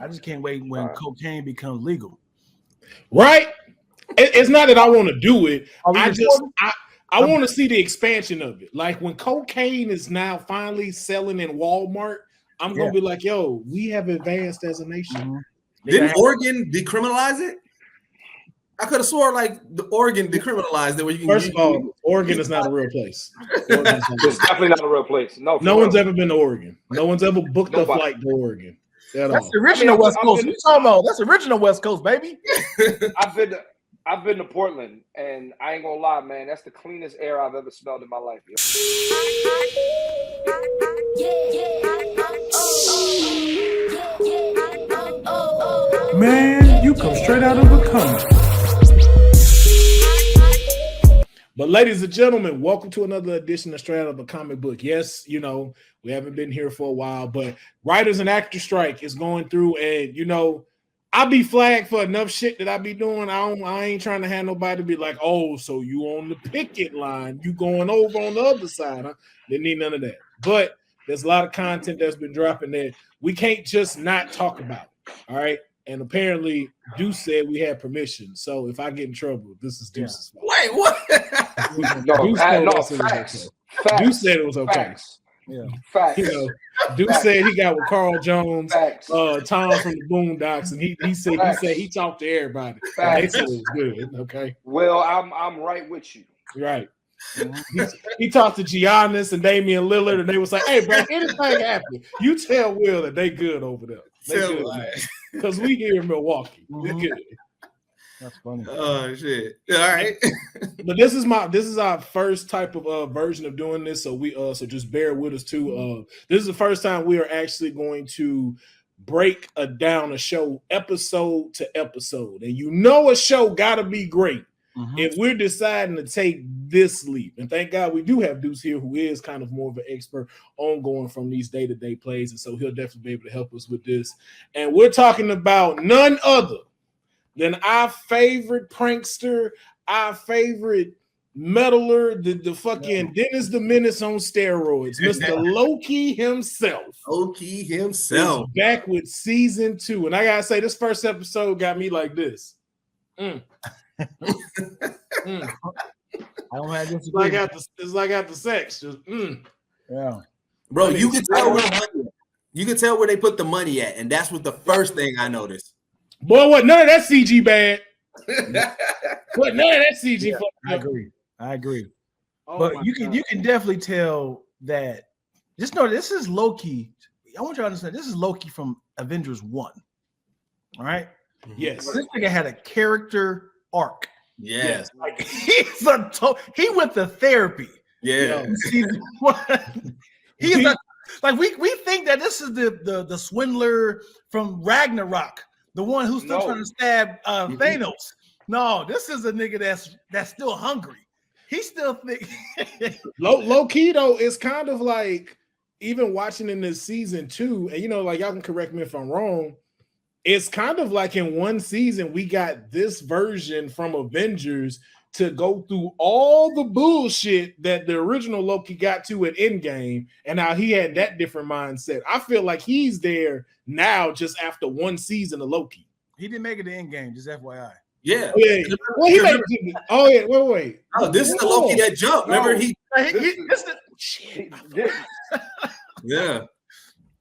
I just can't wait when cocaine becomes legal. Right? It's not that I want to do it. I want to see the expansion of it. Like when cocaine is now finally selling in Walmart, I'm gonna be like, yo, we have advanced as a nation. Mm-hmm. Didn't Oregon decriminalize it? I could have swore like the Oregon decriminalized it. Where you can First of all, Oregon is not a real place. It's definitely not a real place. No one's ever been to Oregon. No one's ever booked a flight to Oregon. That's the original West Coast. What you talking about? That's original West Coast, baby. I've been to Portland, and I ain't gonna lie, man. That's the cleanest air I've ever smelled in my life. Man, you come straight out of the comic. But ladies and gentlemen, welcome to another edition of Straight Out of a Comic Book. Yes, you know, we haven't been here for a while, but writers and actors strike is going through, and you know, I be flagged for enough shit that I be doing. I ain't trying to have nobody be like, oh, so you on the picket line, you going over on the other side. Huh? Didn't need none of that. But there's a lot of content that's been dropping that we can't just not talk about. All right. And apparently, Deuce said we had permission. So if I get in trouble, this is Deuce's fault. Wait, what? Deuce said it was okay. Facts. Yeah. Facts. You know, Deuce said he got with Carl Jones, Tom from the Boondocks, and he said he talked to everybody. And they said it was good. Okay. Well, I'm right with you. Right. He talked to Giannis and Damian Lillard, and they was like, "Hey, bro, anything happen, you tell Will that they good over there. They good because we here in Milwaukee. We're good." That's funny. Oh shit! All right. But this is our first type of version of doing this, so so just bear with us too. This is the first time we are actually going to break down a show episode to episode, and you know a show got to be great. If we're deciding to take this leap, and thank God we do have Deuce here, who is kind of more of an expert on going from these day-to-day plays, and so he'll definitely be able to help us with this. And we're talking about none other than our favorite prankster, our favorite meddler, the fucking Dennis the Menace on steroids, Mr. Loki himself. Loki himself. Is back with season 2. And I gotta say, this first episode got me like this. I don't have this. It's like after sex. Just yeah, bro. You can tell where they put the money at, and that's what the first thing I noticed. Boy, what? None of that CG bad. What? None of that CG. Yeah, I agree. Oh, but you can definitely tell that. Just know this is Loki. I want you to understand. This is Loki from Avengers 1. All right. Yes. So this nigga had a character arc. Yes. Like he went to therapy. Yeah. He's like we think that this is the swindler from Ragnarok, the one who's still trying to stab Thanos. No, this is a nigga that's still hungry. He still think low key though. It's kind of like even watching in this season 2, and you know, like y'all can correct me if I'm wrong. It's kind of like in one season, we got this version from Avengers to go through all the bullshit that the original Loki got to at Endgame, and now he had that different mindset. I feel like he's there now just after one season of Loki. He didn't make it to Endgame, just FYI. Yeah. Well, he made it. Oh, yeah. Wait. Oh, this is the Loki that jumped. Remember,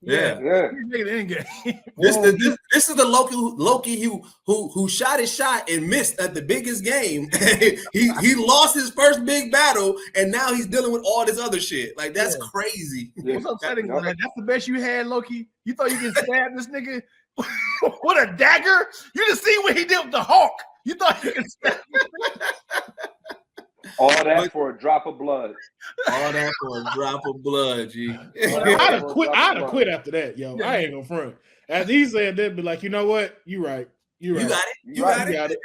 Yeah. This is the Loki who shot his shot and missed at the biggest game. he lost his first big battle, and now he's dealing with all this other shit. Like that's crazy. What's upsetting? That's the best you had, Loki. You thought you could stab this nigga with a dagger? You just see what he did with the Hulk. You thought you could stab all that for a drop of blood. All that for a drop of blood, G. I'd have quit after that, yo. I ain't gonna front. As he said, they'd be like, you know what? You right. You got it.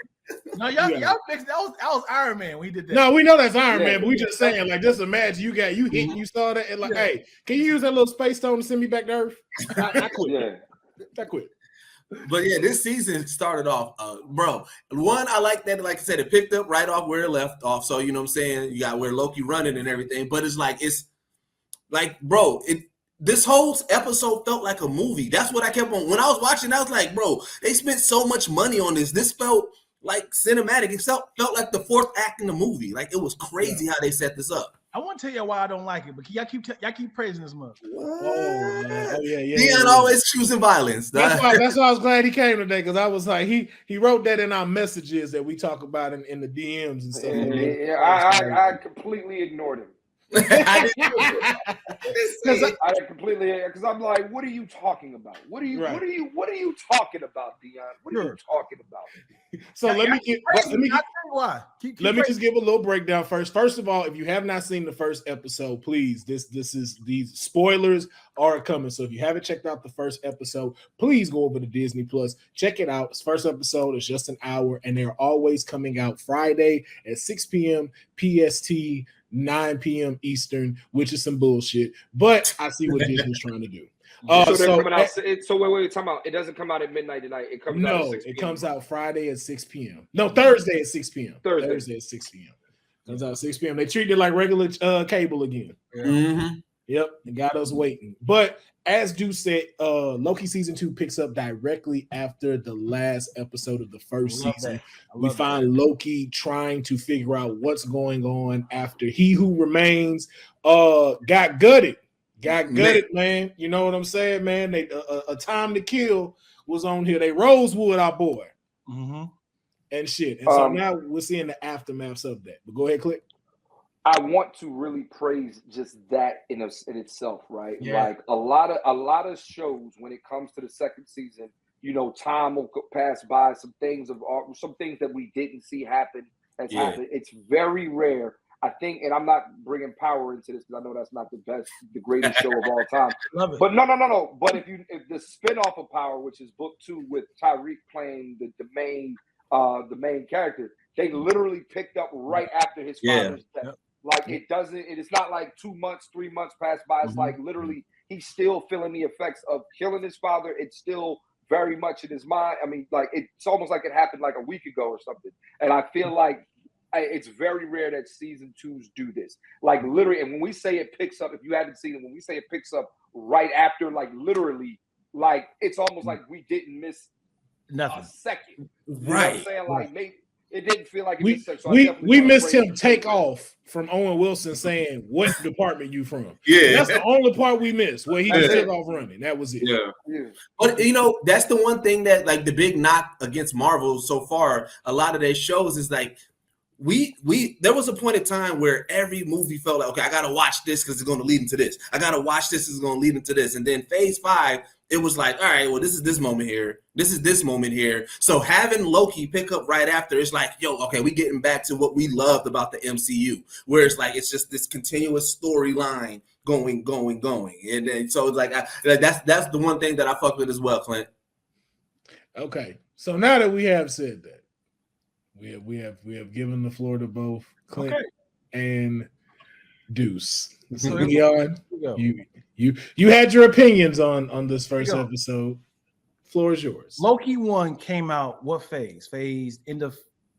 No, y'all fixed that was Iron Man when he did that. No, we know that's Iron Man, but we just saying, like, just imagine you hit and you saw that and like, hey, can you use that little space stone to send me back to Earth? I quit. I quit. But yeah, this season started off, bro. One, I like that, like I said, it picked up right off where it left off. So, you know what I'm saying? You got where Loki running and everything. But it's like, bro, this whole episode felt like a movie. That's what I kept on. When I was watching, I was like, bro, they spent so much money on this. This felt like cinematic. It felt like the fourth act in the movie. Like, it was crazy how they set this up. I want to tell you why I don't like it, but y'all keep praising this mother. Oh yeah. Dion always choosing violence. That's why I was glad he came today, because I was like, he wrote that in our messages that we talk about in the DMs and stuff. I completely ignored him. I completely, because I'm like, what are you talking about? What are you talking about, Dion? What are you talking about? So let me just give a little breakdown first. First of all, if you have not seen the first episode, please, these spoilers are coming. So if you haven't checked out the first episode, please go over to Disney Plus, check it out. This first episode is just an hour, and they're always coming out Friday at 6 p.m. PST, 9 p.m. Eastern, which is some bullshit, but I see what Disney's trying to do. So wait, time out. It doesn't come out at midnight tonight. It comes out at 6 p.m. It comes out Friday at 6 p.m. No, Thursday at 6 p.m. Thursday at 6 p.m. Comes out at 6 p.m. They treat it like regular cable again. Yeah. Mm-hmm. Yep, they got us waiting. But as Deuce said, Loki season 2 picks up directly after the last episode of the first season. We find Loki trying to figure out what's going on after He Who Remains got gutted. Man. You know what I'm saying, man? They a Time to Kill was on here. They Rosewood our boy. Mm-hmm. And shit. And so now we're seeing the aftermaths of that. But go ahead, Clint. I want to really praise just that in itself, right? Yeah. Like a lot of shows, when it comes to the second season, you know, time will pass by. Some things that we didn't see happen has happened. It's very rare. I think, and I'm not bringing power into this because I know that's not the greatest show of all time. Love it. But no. But if the spinoff of Power, which is book 2 with Tyreek playing the main character, they literally picked up right after his father's death. Yep. Like it is not like 2 months, 3 months passed by. It's like literally he's still feeling the effects of killing his father. It's still very much in his mind. I mean, like it's almost like it happened like a week ago or something. And I feel like it's very rare that season 2s do this. Like literally, and when we say it picks up, if you haven't seen it, when we say it picks up right after, like literally, like it's almost like we didn't miss nothing. A second. You right. know what I'm saying? Like maybe it didn't feel like it missed a second. We missed him take off from Owen Wilson saying, "What department you from?" Yeah. That's the only part we missed, where he just took off running. That was it. Yeah. But you know, that's the one thing that like the big knock against Marvel so far, a lot of their shows is like there was a point in time where every movie felt like, okay, I gotta watch this because it's gonna lead into this. I gotta watch this, it's gonna lead into this. And then phase 5, it was like, all right, well, this is this moment here. This is this moment here. So having Loki pick up right after, it's like, yo, okay, we getting back to what we loved about the MCU, where it's like it's just this continuous storyline going. And then so it's like that's the one thing that I fuck with as well, Clint. Okay. So now that we have said that, we have given the floor to both Clint and Deuce. So Dion, you had your opinions on this first episode. Floor is yours. Loki 1 came out what phase? It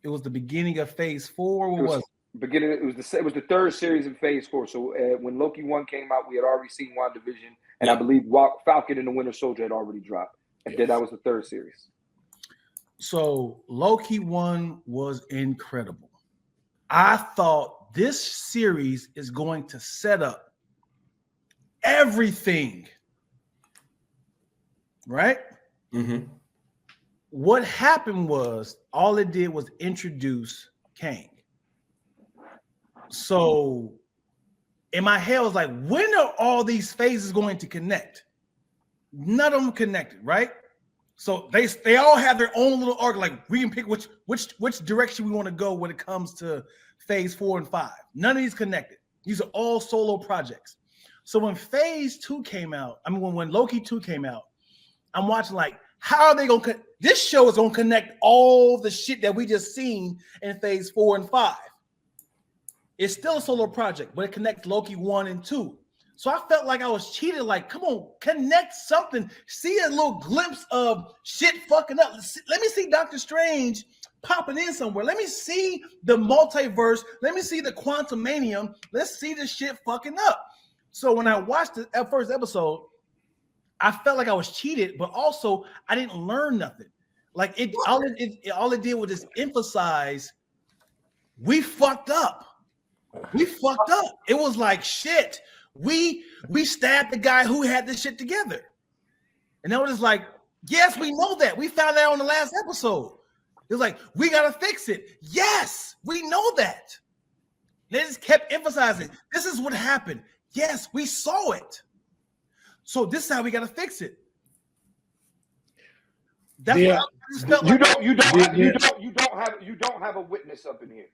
was the beginning of phase 4. What was it? It was the third series in phase 4. So when Loki 1 came out, we had already seen WandaVision, and I believe Falcon and the Winter Soldier had already dropped, and then that was the third series. So Loki 1 was incredible. I thought this series is going to set up everything, right? Mm-hmm. What happened was all it did was introduce Kang. So in my head, I was like, when are all these phases going to connect? None of them connected, right? So they all have their own little arc. Like we can pick which direction we want to go when it comes to phase 4 and 5. None of these connected. These are all solo projects. So when phase 2 came out, when Loki 2 came out, I'm watching like, how are they going to this show is going to connect all the shit that we just seen in phase 4 and 5. It's still a solo project, but it connects Loki 1 and 2. So I felt like I was cheated. Like, come on, connect something. See a little glimpse of shit fucking up. Let me see Doctor Strange popping in somewhere. Let me see the multiverse. Let me see the Quantumanium. Let's see this shit fucking up. So when I watched the first episode, I felt like I was cheated, but also I didn't learn nothing. Like all it did was just emphasize we fucked up. We fucked up. It was like shit. We stabbed the guy who had this shit together. And it was just like, yes, we know that. We found that on the last episode. It was like, we gotta fix it. Yes, we know that. They just kept emphasizing, this is what happened. Yes, we saw it. So this is how we gotta fix it. That's what I just felt like. You don't have a witness up in here.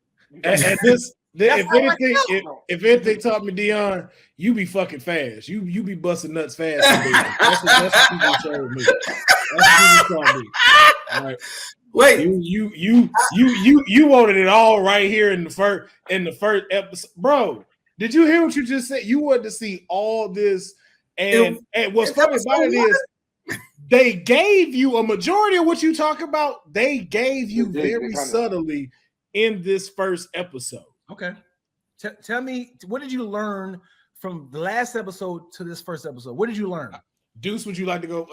If anything taught me, Dion, you be fucking fast. You be busting nuts fast. That's what people showed me. That's what people taught me. All right. Wait, you wanted it all right here in the first episode, bro. Did you hear what you just said? You wanted to see all this, and what's funny about it is they gave you a majority of what you talk about. They gave you very subtly in this first episode. Okay, tell me, what did you learn from the last episode to this first episode? What did you learn? Deuce, would you like to go?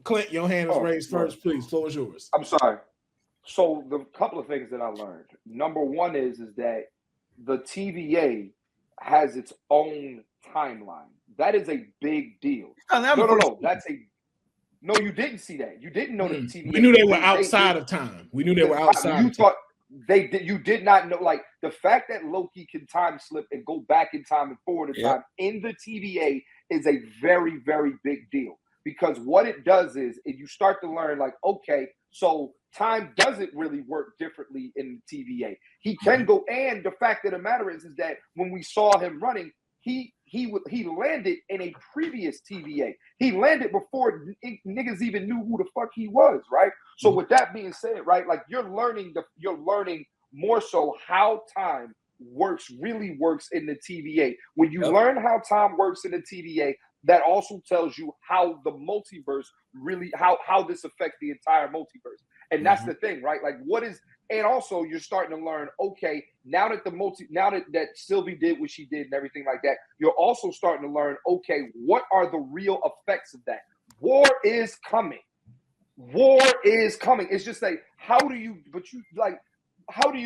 Clint, your hand is raised first, please. Floor is yours. I'm sorry. So the couple of things that I learned. Number one is that the TVA has its own timeline. That is a big deal. No. No, you didn't see that. You didn't know the TVA. We knew they were outside of time. We knew they were outside. You thought they did. You did not know. Like the fact that Loki can time slip and go back in time and forward in time in the TVA is a very, very big deal. Because what it does is you start to learn, like, okay, so time doesn't really work differently in the TVA. He can go, and the fact of the matter is that when we saw him running, he landed in a previous TVA. He landed before niggas even knew who the fuck he was, right? So with that being said, right, like you're learning more so how time really works in the TVA. When you learn how time works in the TVA, that also tells you how the multiverse really, how this affects the entire multiverse. And that's the thing, right? Like and also you're starting to learn, okay, now that Sylvie did what she did and everything like that, you're also starting to learn, okay, what are the real effects of that? War is coming. It's just like, how do you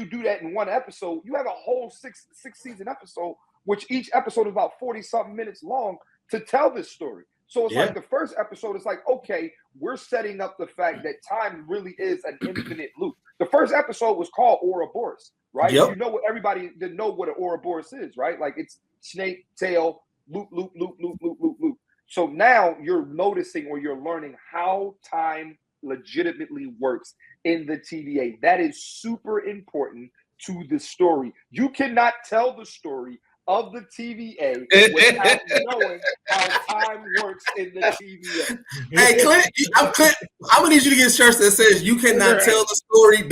do that in one episode? You have a whole six season episode, which each episode is about 40 something minutes long to tell this story. So it's like the first episode is like, okay, we're setting up the fact that time really is an infinite loop. The first episode was called Ouroboros, right? You know what everybody didn't know what an Ouroboros is, right? Like it's snake, tail, loop, loop, loop, loop, loop, loop, loop. So now you're noticing or you're learning how time legitimately works in the TVA. That is super important to the story. You cannot tell the story of the TVA without knowing how time works in the TVA. Hey, Clint, I'm gonna need you to get shirts that says you cannot tell the story, ...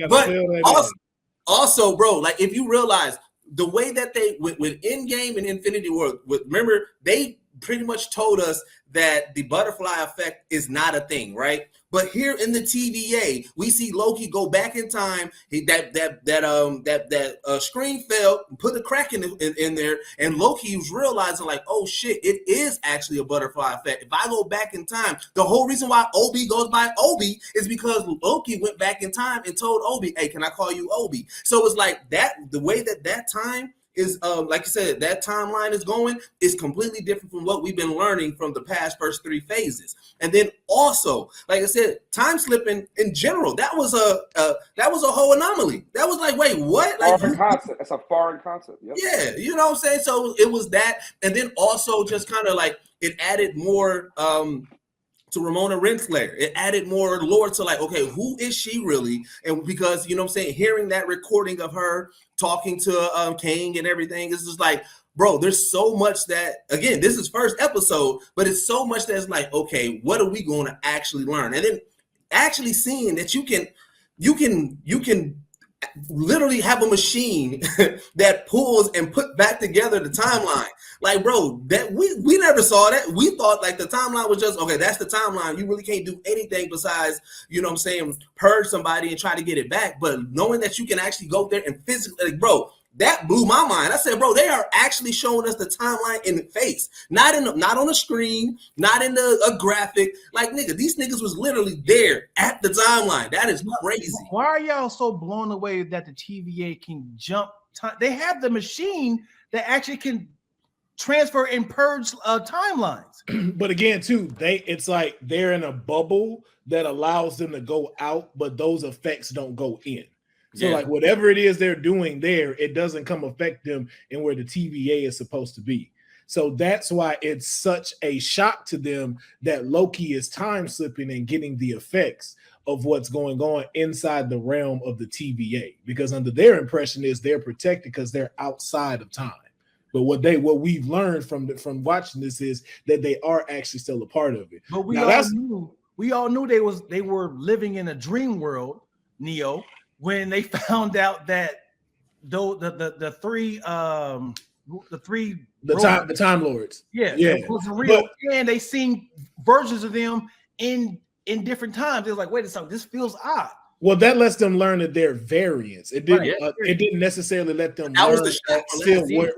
But also, bro, like if you realize the way that they with Endgame and Infinity War, remember they pretty much told us that the butterfly effect is not a thing, right? But here in the TVA, we see Loki go back in time. That screen fell, put the crack in there, and Loki was realizing like, oh shit, it is actually a butterfly effect. If I go back in time, the whole reason why Obi goes by Obi is because Loki went back in time and told Obi, hey, can I call you Obi? So it's like that. The way that time is like you said, that timeline is going is completely different from what we've been learning from the first three phases. And then also, like I said, time slipping in general, that was a whole anomaly. That was like, wait, what? Like, foreign concept. That's a foreign concept. Yep. Yeah, you know what I'm saying? So it was that, and then also just kind of like it added more to Ramona Renslayer. It added more lore to like, okay, who is she really? And because, you know what I'm saying, hearing that recording of her talking to Kang and everything, is just like, bro, there's so much that, again, this is first episode, but it's so much that's like, okay, what are we going to actually learn? And then actually seeing that you can literally have a machine that pulls and put back together the timeline. Like, bro, that we never saw that. We thought like the timeline was just, okay, that's the timeline. You really can't do anything besides, you know what I'm saying, purge somebody and try to get it back. But knowing that you can actually go there and physically, like, bro, that blew my mind. I said, bro, they are actually showing us the timeline in the face, not on a screen, not in a graphic. Like, nigga, these niggas was literally there at the timeline. That is crazy. Why are y'all so blown away that the TVA can jump time? They have the machine that actually can transfer and purge timelines. But again, too, it's like they're in a bubble that allows them to go out, but those effects don't go in. So like whatever it is they're doing there, it doesn't come affect them in where the TVA is supposed to be. So that's why it's such a shock to them that Loki is time slipping and getting the effects of what's going on inside the realm of the TVA, because under their impression is they're protected because they're outside of time. But what we've learned from watching this is that they are actually still a part of it. But we all knew they were living in a dream world, Neo, when they found out that the Time Lords, it wasn't real, and they seen versions of them in different times. It was like, wait a second, this feels odd. Well, that lets them learn that they're variants. It didn't. It didn't necessarily let them learn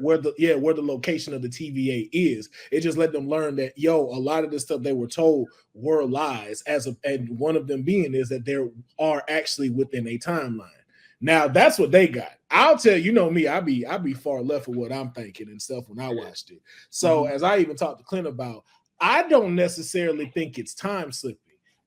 where the location of the TVA is. It just let them learn that a lot of the stuff they were told were lies. And one of them being is that they are actually within a timeline. Now that's what they got. I'll tell you, me, I be far left of what I'm thinking and stuff when I watched it. So as I even talked to Clint about, I don't necessarily think it's time slipping.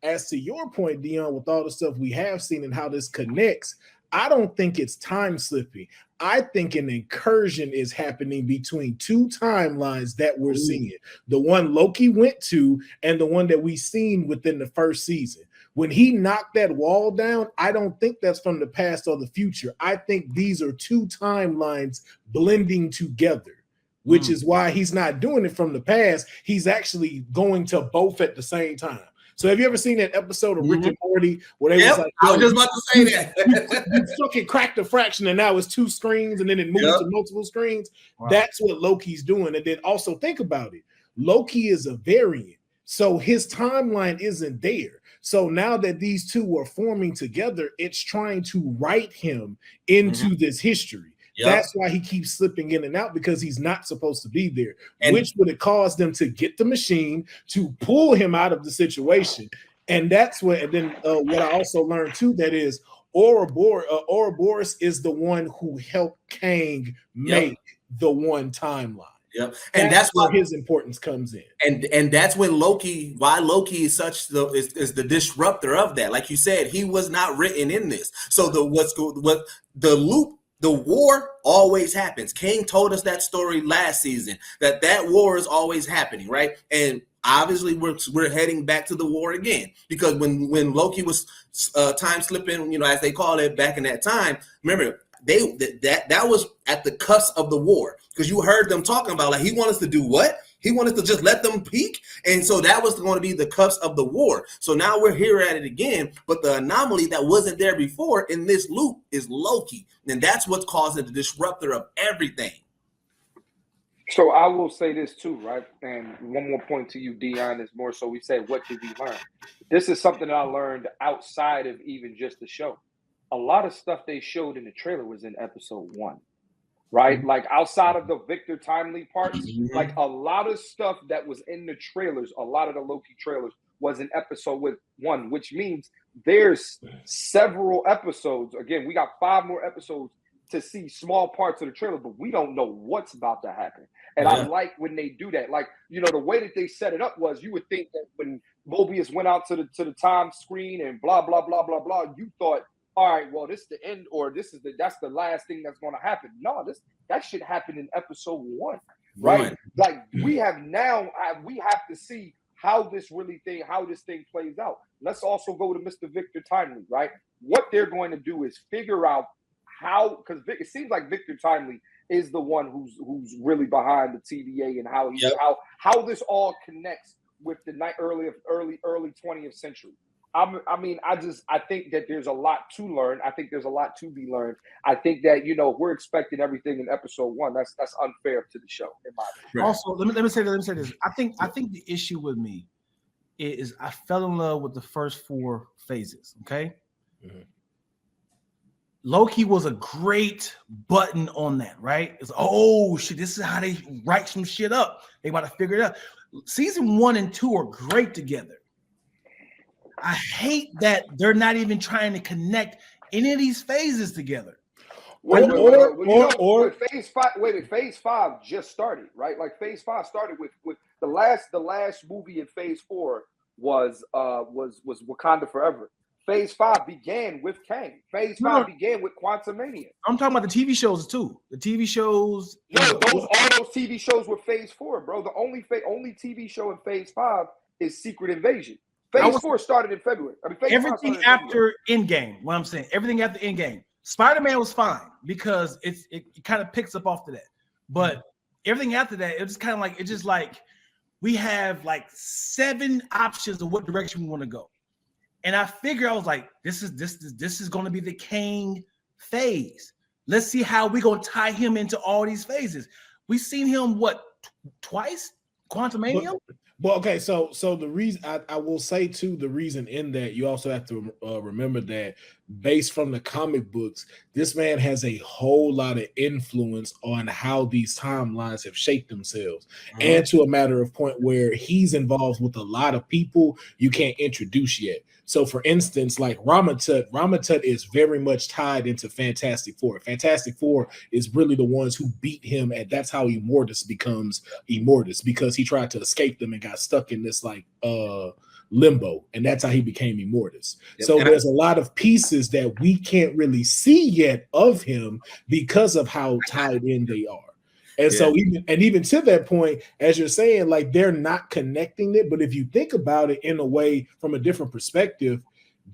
As to your point, Dion, with all the stuff we have seen and how this connects, I don't think it's time slipping. I think an incursion is happening between two timelines that we're seeing. The one Loki went to and the one that we seen within the first season. When he knocked that wall down, I don't think that's from the past or the future. I think these are two timelines blending together, which is why he's not doing it from the past. He's actually going to both at the same time. So have you ever seen that episode of Rick and Morty where they was like, I was just about to say that. you fucking cracked the fraction and now it's two screens and then it moves to multiple screens? Wow. That's what Loki's doing. And then also think about it. Loki is a variant. So his timeline isn't there. So now that these two are forming together, it's trying to write him into this history. That's why he keeps slipping in and out, because he's not supposed to be there, which would have caused them to get the machine to pull him out of the situation. And that's what, and then what I also learned too, that is Ouroboros is the one who helped Kang make the one timeline. Yep. And that's where his importance comes in. And that's when Loki is such the disruptor of that. Like you said, he was not written in this. So the war always happens. King told us that story last season, that war is always happening, right? And obviously we're heading back to the war again, because when Loki was time slipping, as they call it back in that time, remember that was at the cusp of the war, because you heard them talking about, like, he wanted us to do what? He wanted to just let them peak. And so that was going to be the cusp of the war. So now we're here at it again. But the anomaly that wasn't there before in this loop is Loki. And that's what's causing the disruptor of everything. So I will say this too, right? And one more point to you, Dion, is more so we say, what did we learn? This is something that I learned outside of even just the show. A lot of stuff they showed in the trailer was in episode 1. Right? Like outside of the Victor Timely parts, like a lot of stuff that was in the trailers, a lot of the Loki trailers was in episode 1, which means there's several episodes. Again, we got 5 more episodes to see small parts of the trailer, but we don't know what's about to happen. And I like when they do that. Like, the way that they set it up was, you would think that when Mobius went out to the time screen and blah, blah, blah, blah, blah, you thought, all right, well, this is the end, or that's the last thing that's going to happen. No, that shit happened in episode 1, right? Like we have to see how this thing plays out. Let's also go to Mr. Victor Timely, right? What they're going to do is figure out how, because it seems like Victor Timely is the one who's really behind the TVA, and how this all connects with the early 20th century. I think that there's a lot to learn. I think there's a lot to be learned. I think that, we're expecting everything in episode 1. That's unfair to the show, in my opinion. Also, let me say this. I think the issue with me is I fell in love with the first 4 phases. Okay. Loki was a great button on that, right? It's oh shit, this is how they write some shit up. They about to figure it out. Season 1 and 2 are great together. I hate that they're not even trying to connect any of these phases together. Phase 5. Phase 5 just started, right? Like Phase 5 started with the last movie in Phase 4 was Wakanda Forever. Phase 5 began with Kang. Phase 5 began with Quantumania. I'm talking about the TV shows too. The TV shows. No, all those TV shows were Phase 4, bro. The only TV show in Phase 5 is Secret Invasion. Phase 4 started in February. Everything after Endgame. What I'm saying, everything after Endgame. Spider-Man was fine because it kind of picks up after that. But everything after that, it's kind of like it's just like we have like 7 options of what direction we want to go. And I figure I was like, this is going to be the Kang phase. Let's see how we're going to tie him into all these phases. We've seen him twice? Quantumania? Well, okay, so the reason I will say too, the reason in that you also have to remember that based from the comic books, this man has a whole lot of influence on how these timelines have shaped themselves, and to a matter of point where he's involved with a lot of people you can't introduce yet. So, for instance, like Ramatut is very much tied into Fantastic Four. Fantastic Four is really the ones who beat him, and that's how Immortus becomes Immortus, because he tried to escape them and got stuck in this limbo, and that's how he became Immortus. Yep. So there's a lot of pieces that we can't really see yet of him because of how tied in they are. And so even to that point, as you're saying, like they're not connecting it, but if you think about it in a way from a different perspective,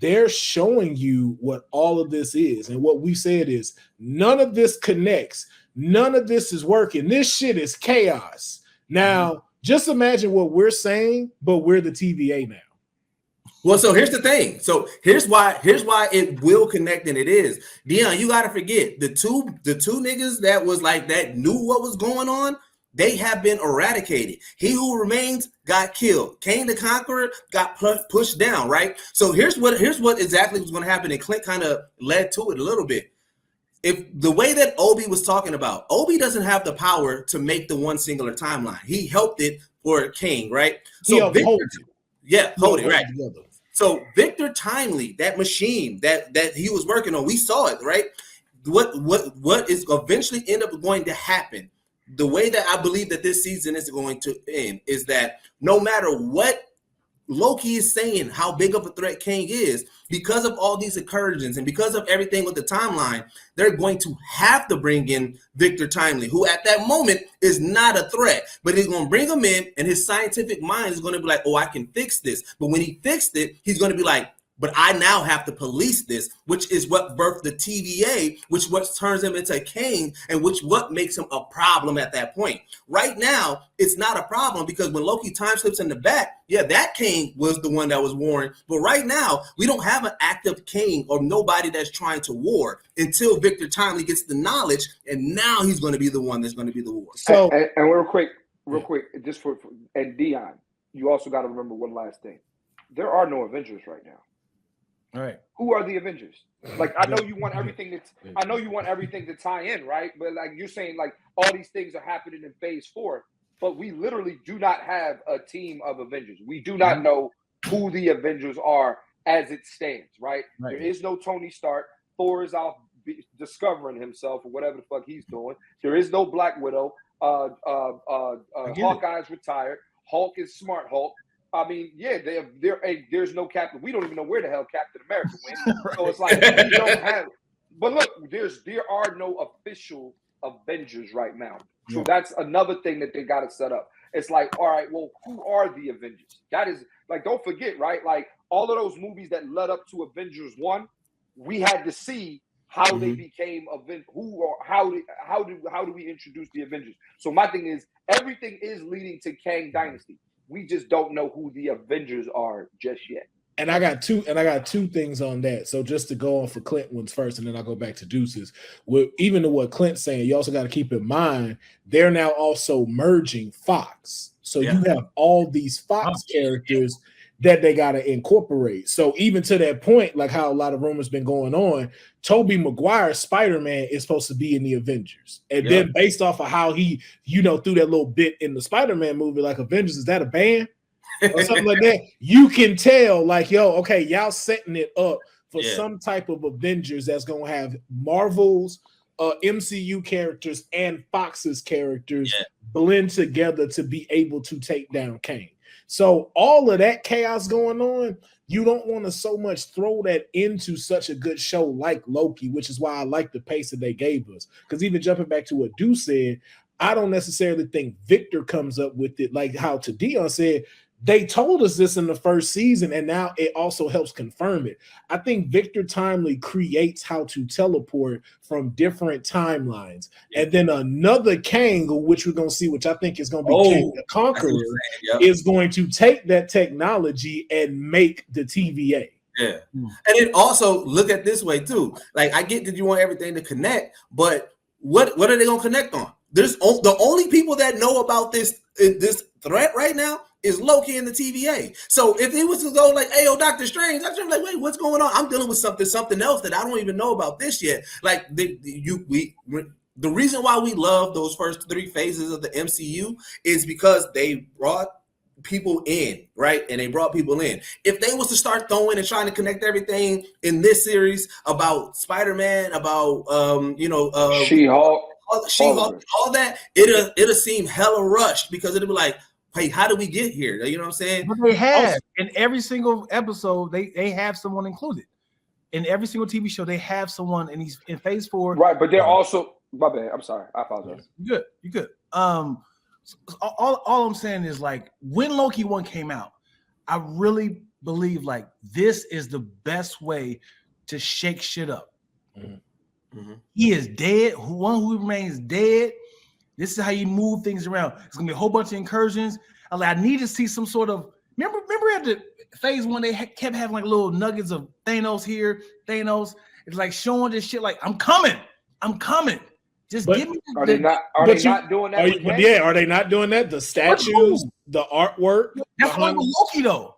they're showing you what all of this is. And what we said is none of this connects. None of this is working. This shit is chaos. Now, just imagine what we're saying, but we're the TVA now. Well, so here's the thing. So here's why it will connect, and it is. Dion, you gotta forget the two niggas that was like that knew what was going on. They have been eradicated. He who remains got killed. Kang the Conqueror got pushed down. Right. So here's what exactly was going to happen, and Clint kind of led to it a little bit. If the way that Obi was talking about, Obi doesn't have the power to make the one singular timeline. He helped it for King, right? So hold it right. Together. So Victor Timely, that machine that he was working on, we saw it, right? What is eventually end up going to happen? The way that I believe that this season is going to end is that no matter what Loki is saying, how big of a threat Kang is, because of all these incursions and because of everything with the timeline, they're going to have to bring in Victor Timely, who at that moment is not a threat, but he's going to bring him in, and his scientific mind is going to be like, oh, I can fix this. But when he fixed it, he's going to be like, but I now have to police this, which is what birthed the TVA, which what turns him into Kang, and which what makes him a problem at that point. Right now, it's not a problem because when Loki time slips in the back, that Kang was the one that was warring. But right now, we don't have an active Kang or nobody that's trying to war until Victor Timely gets the knowledge, and now he's going to be the one that's going to be the war. So, and real quick, just for and Dion, you also got to remember one last thing: there are no Avengers right now. All right. Who are the Avengers? Like, I know you want everything to tie in, right? But like you're saying, like all these things are happening in Phase 4, but we literally do not have a team of Avengers. We do not know who the Avengers are as it stands, right? There is no Tony Stark. Thor is out discovering himself or whatever the fuck he's doing. There is no Black Widow. Hawkeye's retired. Hulk is Smart Hulk. I mean, there's no Captain. We don't even know where the hell Captain America went. So it's like we don't have. But look, there are no official Avengers right now. So that's another thing that they got to set up. It's like, all right, well, who are the Avengers? That is like, don't forget, right? Like all of those movies that led up to Avengers 1, we had to see how they became Avengers. How do we introduce the Avengers? So my thing is, everything is leading to Kang Dynasty. We just don't know who the Avengers are just yet. And I got two things on that. So just to go on for Clint ones first, and then I'll go back to Deuces. Even to what Clint's saying, you also got to keep in mind they're now also merging Fox. So you have all these Fox characters that they got to incorporate. So even to that point, like how a lot of rumors been going on, Tobey Maguire's Spider-Man is supposed to be in the Avengers. And then based off of how he, threw that little bit in the Spider-Man movie, like Avengers, is that a band? Or something like that. You can tell, like, okay, y'all setting it up for some type of Avengers that's going to have Marvel's MCU characters and Fox's characters blend together to be able to take down Kang. So all of that chaos going on, you don't want to so much throw that into such a good show like Loki, which is why I like the pace that they gave us. Because even jumping back to what Deuce said, I don't necessarily think Victor comes up with it like how to Dion said. They told us this in the first season, and now it also helps confirm it. I think Victor Timely creates how to teleport from different timelines. And then another Kang, which we're going to see, which I think is going to be Kang the Conqueror, is going to take that technology and make the TVA. Yeah. And then also look at this way, too. Like, I get that you want everything to connect, but what are they going to connect on? There's the only people that know about this threat right now is Loki and the TVA. So if it was to go like, hey, Doctor Strange, I'd be like, wait, what's going on? I'm dealing with something else that I don't even know about this yet. Like the reason why we love those first 3 phases of the MCU is because they brought people in, right? And they brought people in. If they was to start throwing and trying to connect everything in this series about Spider-Man, about She-Hulk, all that, it'll seem hella rushed because it'll be like, hey, how do we get here? You know what I'm saying? But they have in every single episode, they have someone included. In every single TV show, they have someone, and he's in phase 4. Right, but they're also my bad. I'm sorry. I apologize. You good. All I'm saying is, like, when Loki 1 came out, I really believe like this is the best way to shake shit up. He is dead. One who remains dead. This is how you move things around. It's gonna be a whole bunch of incursions. I need to see some sort of remember at the phase 1 they kept having like little nuggets of Thanos here. Thanos. It's like showing this shit like I'm coming. Just give me. Are they not doing that? Are they not doing that? The statues, the artwork. That's why with Loki though.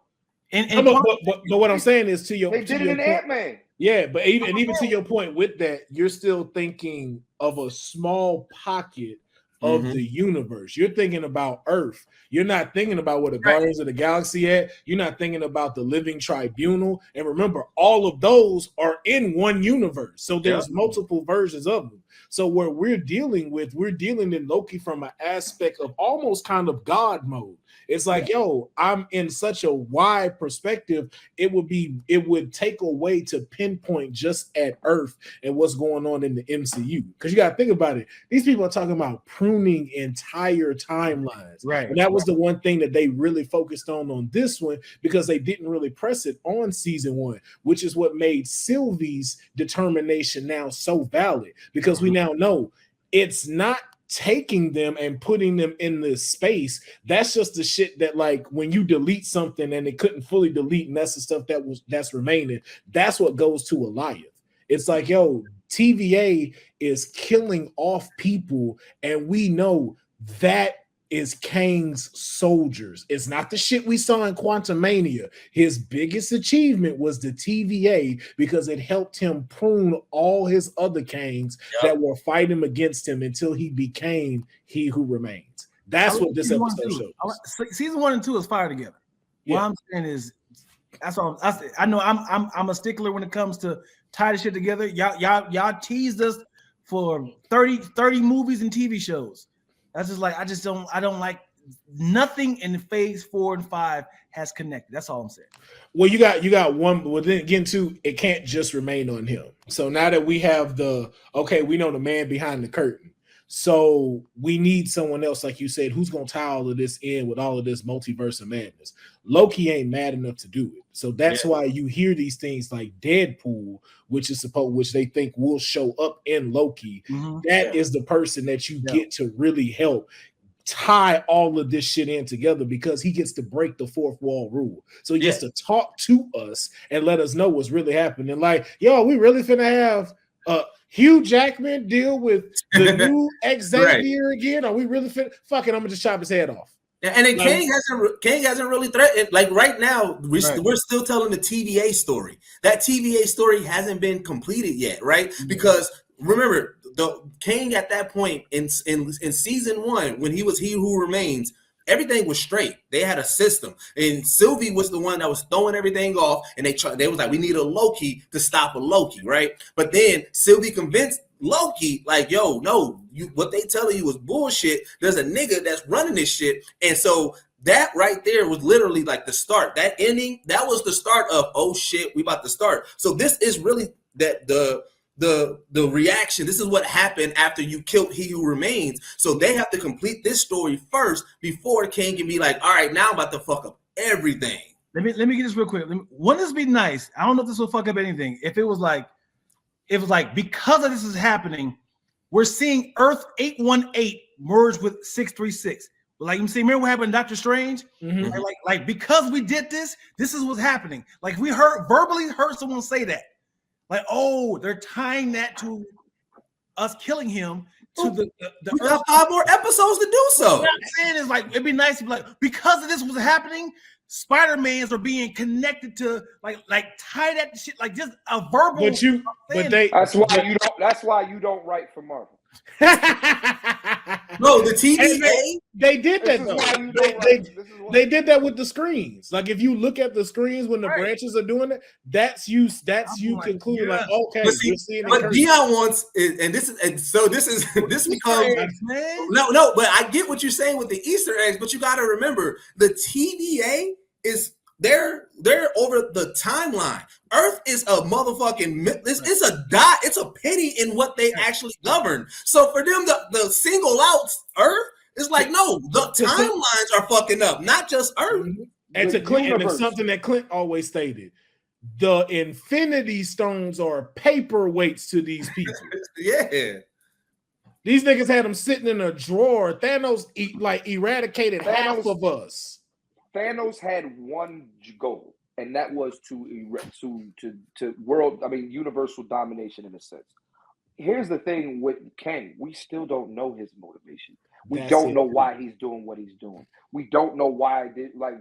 But what I'm saying is they did it in Ant-Man. Yeah, but even to your point with that, you're still thinking of a small pocket of the universe. You're thinking about Earth. You're not thinking about where the Guardians of the Galaxy at. You're not thinking about the Living Tribunal. And remember, all of those are in one universe. So there's multiple versions of them. So what we're dealing in Loki from an aspect of almost kind of God mode. It's like, I'm in such a wide perspective. It would take away to pinpoint just at Earth and what's going on in the MCU. Because you got to think about it. These people are talking about pruning entire timelines. Right. And that was the one thing that they really focused on this one, because they didn't really press it on season 1, which is what made Sylvie's determination now so valid. Because we now know it's not taking them and putting them in this space. That's just the shit that, like, when you delete something and it couldn't fully delete, and that's the stuff that's remaining. That's what goes to Eliath. It's like, TVA is killing off people, and we know that is Kang's soldiers. It's not the shit we saw in Quantumania. His biggest achievement was the TVA because it helped him prune all his other Kangs that were fighting against him until he became He Who Remains. That's what this episode shows. Season 1 and 2 is fire together. What I'm saying is, that's all. I know I'm a stickler when it comes to tie this shit together. Y'all teased us for 30 movies and TV shows. That's just like, I don't like nothing in phase 4 and 5 has connected. That's all I'm saying. Well, you got one, but then again, too, it can't just remain on him. So now that we have we know the man behind the curtain. So we need someone else, like you said, who's going to tie all of this in with all of this multiverse of madness. Loki ain't mad enough to do it. So that's why you hear these things like Deadpool, which they think will show up in Loki. That is the person that you get to really help tie all of this shit in together, because he gets to break the 4th wall rule. So he gets to talk to us and let us know what's really happening. Like, we really finna have Hugh Jackman deal with the new Xavier again? Are we really finna? Fuck it, I'm gonna just chop his head off. And then King hasn't really threatened. Like right now, we're still telling the TVA story. That TVA story hasn't been completed yet, right? Because remember, the King at that point in season 1, when he was He Who Remains, everything was straight. They had a system, and Sylvie was the one that was throwing everything off. And they was like, we need a Loki to stop a Loki, right? But then Sylvie convinced Loki, like, yo, no, what they telling you is bullshit. There's a nigga that's running this shit. And so that right there was literally like the start. That ending, that was the start of, oh shit, we about to start. So this is really that the reaction. This is what happened after you killed He Who Remains. So they have to complete this story first before King can be like, all right, now I'm about to fuck up everything. Let me get this real quick. Wouldn't this be nice? I don't know if this will fuck up anything. If it was like because of this is happening, we're seeing Earth 818 merge with 636. Like you see, remember what happened in Doctor Strange? Mm-hmm. Like because we did this is what's happening. Like we verbally heard someone say that. Like, oh, they're tying that to us killing him to the we got 5 more episodes to do so. What I'm saying is like it'd be nice to be like, because of this was happening, Spider-Mans are being connected to like tie that shit, like just a verbal. That's why you don't write for Marvel. No, the TVA. They did that though. They did that with the screens. Like if you look at the screens when the branches are doing it, that's you concluding like, okay, but Dion wants, and this becomes no, but I get what you're saying with the Easter eggs, but you got to remember the TVA is they're over the timeline. Earth is a motherfucking it's a dot, it's a penny in what they actually govern. So for them the single out Earth is like, no, the timelines are fucking up, not just Earth. And to Clint, and it's something that Clint always stated. The Infinity Stones are paperweights to these people. Yeah. These niggas had them sitting in a drawer. Thanos eradicated half of us. Thanos had one goal, and that was to universal domination in a sense. Here's the thing with Kang: we still don't know his motivation. We don't know why he's doing what he's doing. We don't know why.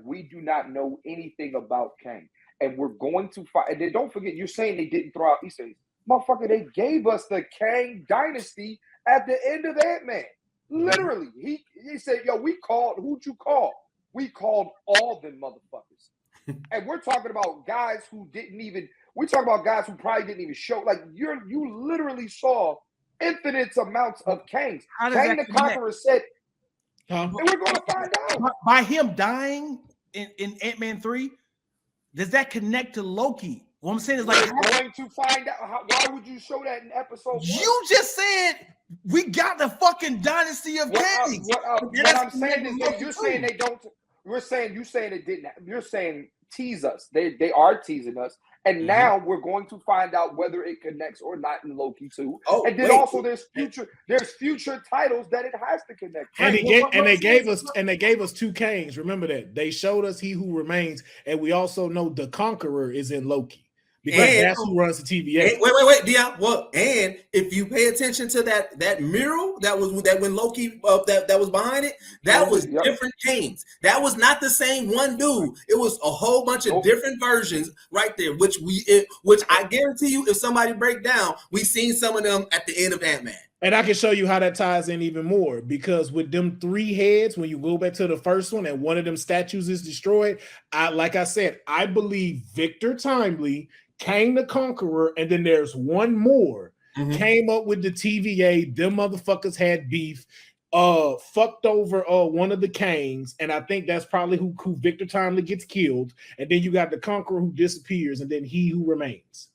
We do not know anything about Kang, and we're going to find. And then don't forget, you're saying they didn't throw out Easter eggs, motherfucker. They gave us the Kang dynasty at the end of Ant-Man. Literally, he said, "Yo, we called. Who'd you call? We called all them motherfuckers." And we're talking about guys who we're talking about guys who probably didn't even show. Like you literally saw infinite amounts of Kangs. Kang the Conqueror said, and we're going to find out. By him dying in Ant-Man 3, does that connect to Loki? What I'm saying is like, we're going to find out. Why would you show that in episode 1? You just said we got the fucking dynasty of Kangs. What I'm saying is that you're saying they don't. You're saying it didn't. You're saying tease us. They are teasing us, and now we're going to find out whether it connects or not in Loki 2. Oh, and then there's future titles that it has to connect. And they gave us 2 Kangs. Remember that they showed us He Who Remains, and we also know the Conqueror is in Loki. Because that's who runs the TVA. Wait, Dion. Well, and if you pay attention to that mural that when Loki that was behind it, that was different Kangs. That was not the same one dude. It was a whole bunch of different versions right there. Which I guarantee you, if somebody break down, we've seen some of them at the end of Ant-Man. And I can show you how that ties in even more, because with them 3 heads, when you go back to the first one and one of them statues is destroyed, like I said, I believe Victor Timely, Kang the Conqueror, and then there's one more came up with the TVA. Them motherfuckers had beef, fucked over one of the Kangs, and I think that's probably who Victor Timely gets killed. And then you got the Conqueror who disappears, and then He Who Remains.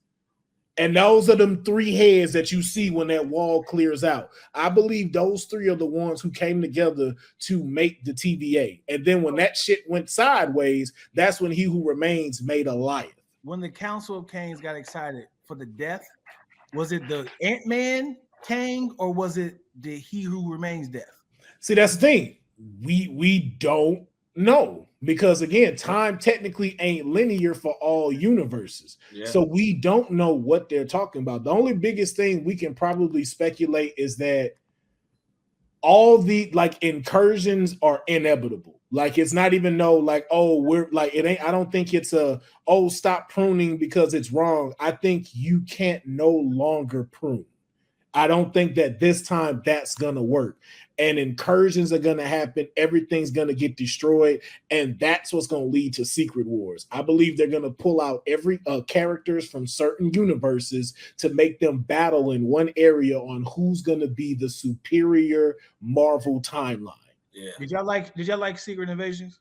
And those are them 3 heads that you see when that wall clears out. I believe those 3 are the ones who came together to make the TVA. And then when that shit went sideways, that's when He Who Remains made a liar. When the Council of Kangs got excited for the death, was it the Ant-Man Kang or was it the He Who Remains death? See, that's the thing. We don't know, because again, time technically ain't linear for all universes. Yeah. So we don't know what they're talking about. The only biggest thing we can probably speculate is that all the incursions are inevitable. Like it's not even we're like it ain't. I don't think it's stop pruning because it's wrong. I think you can't no longer prune. I don't think that this time that's gonna work. And incursions are gonna happen. Everything's gonna get destroyed, and that's what's gonna lead to Secret Wars. I believe they're gonna pull out every characters from certain universes to make them battle in one area on who's gonna be the superior Marvel timeline. Yeah. Did y'all like Secret Invasions?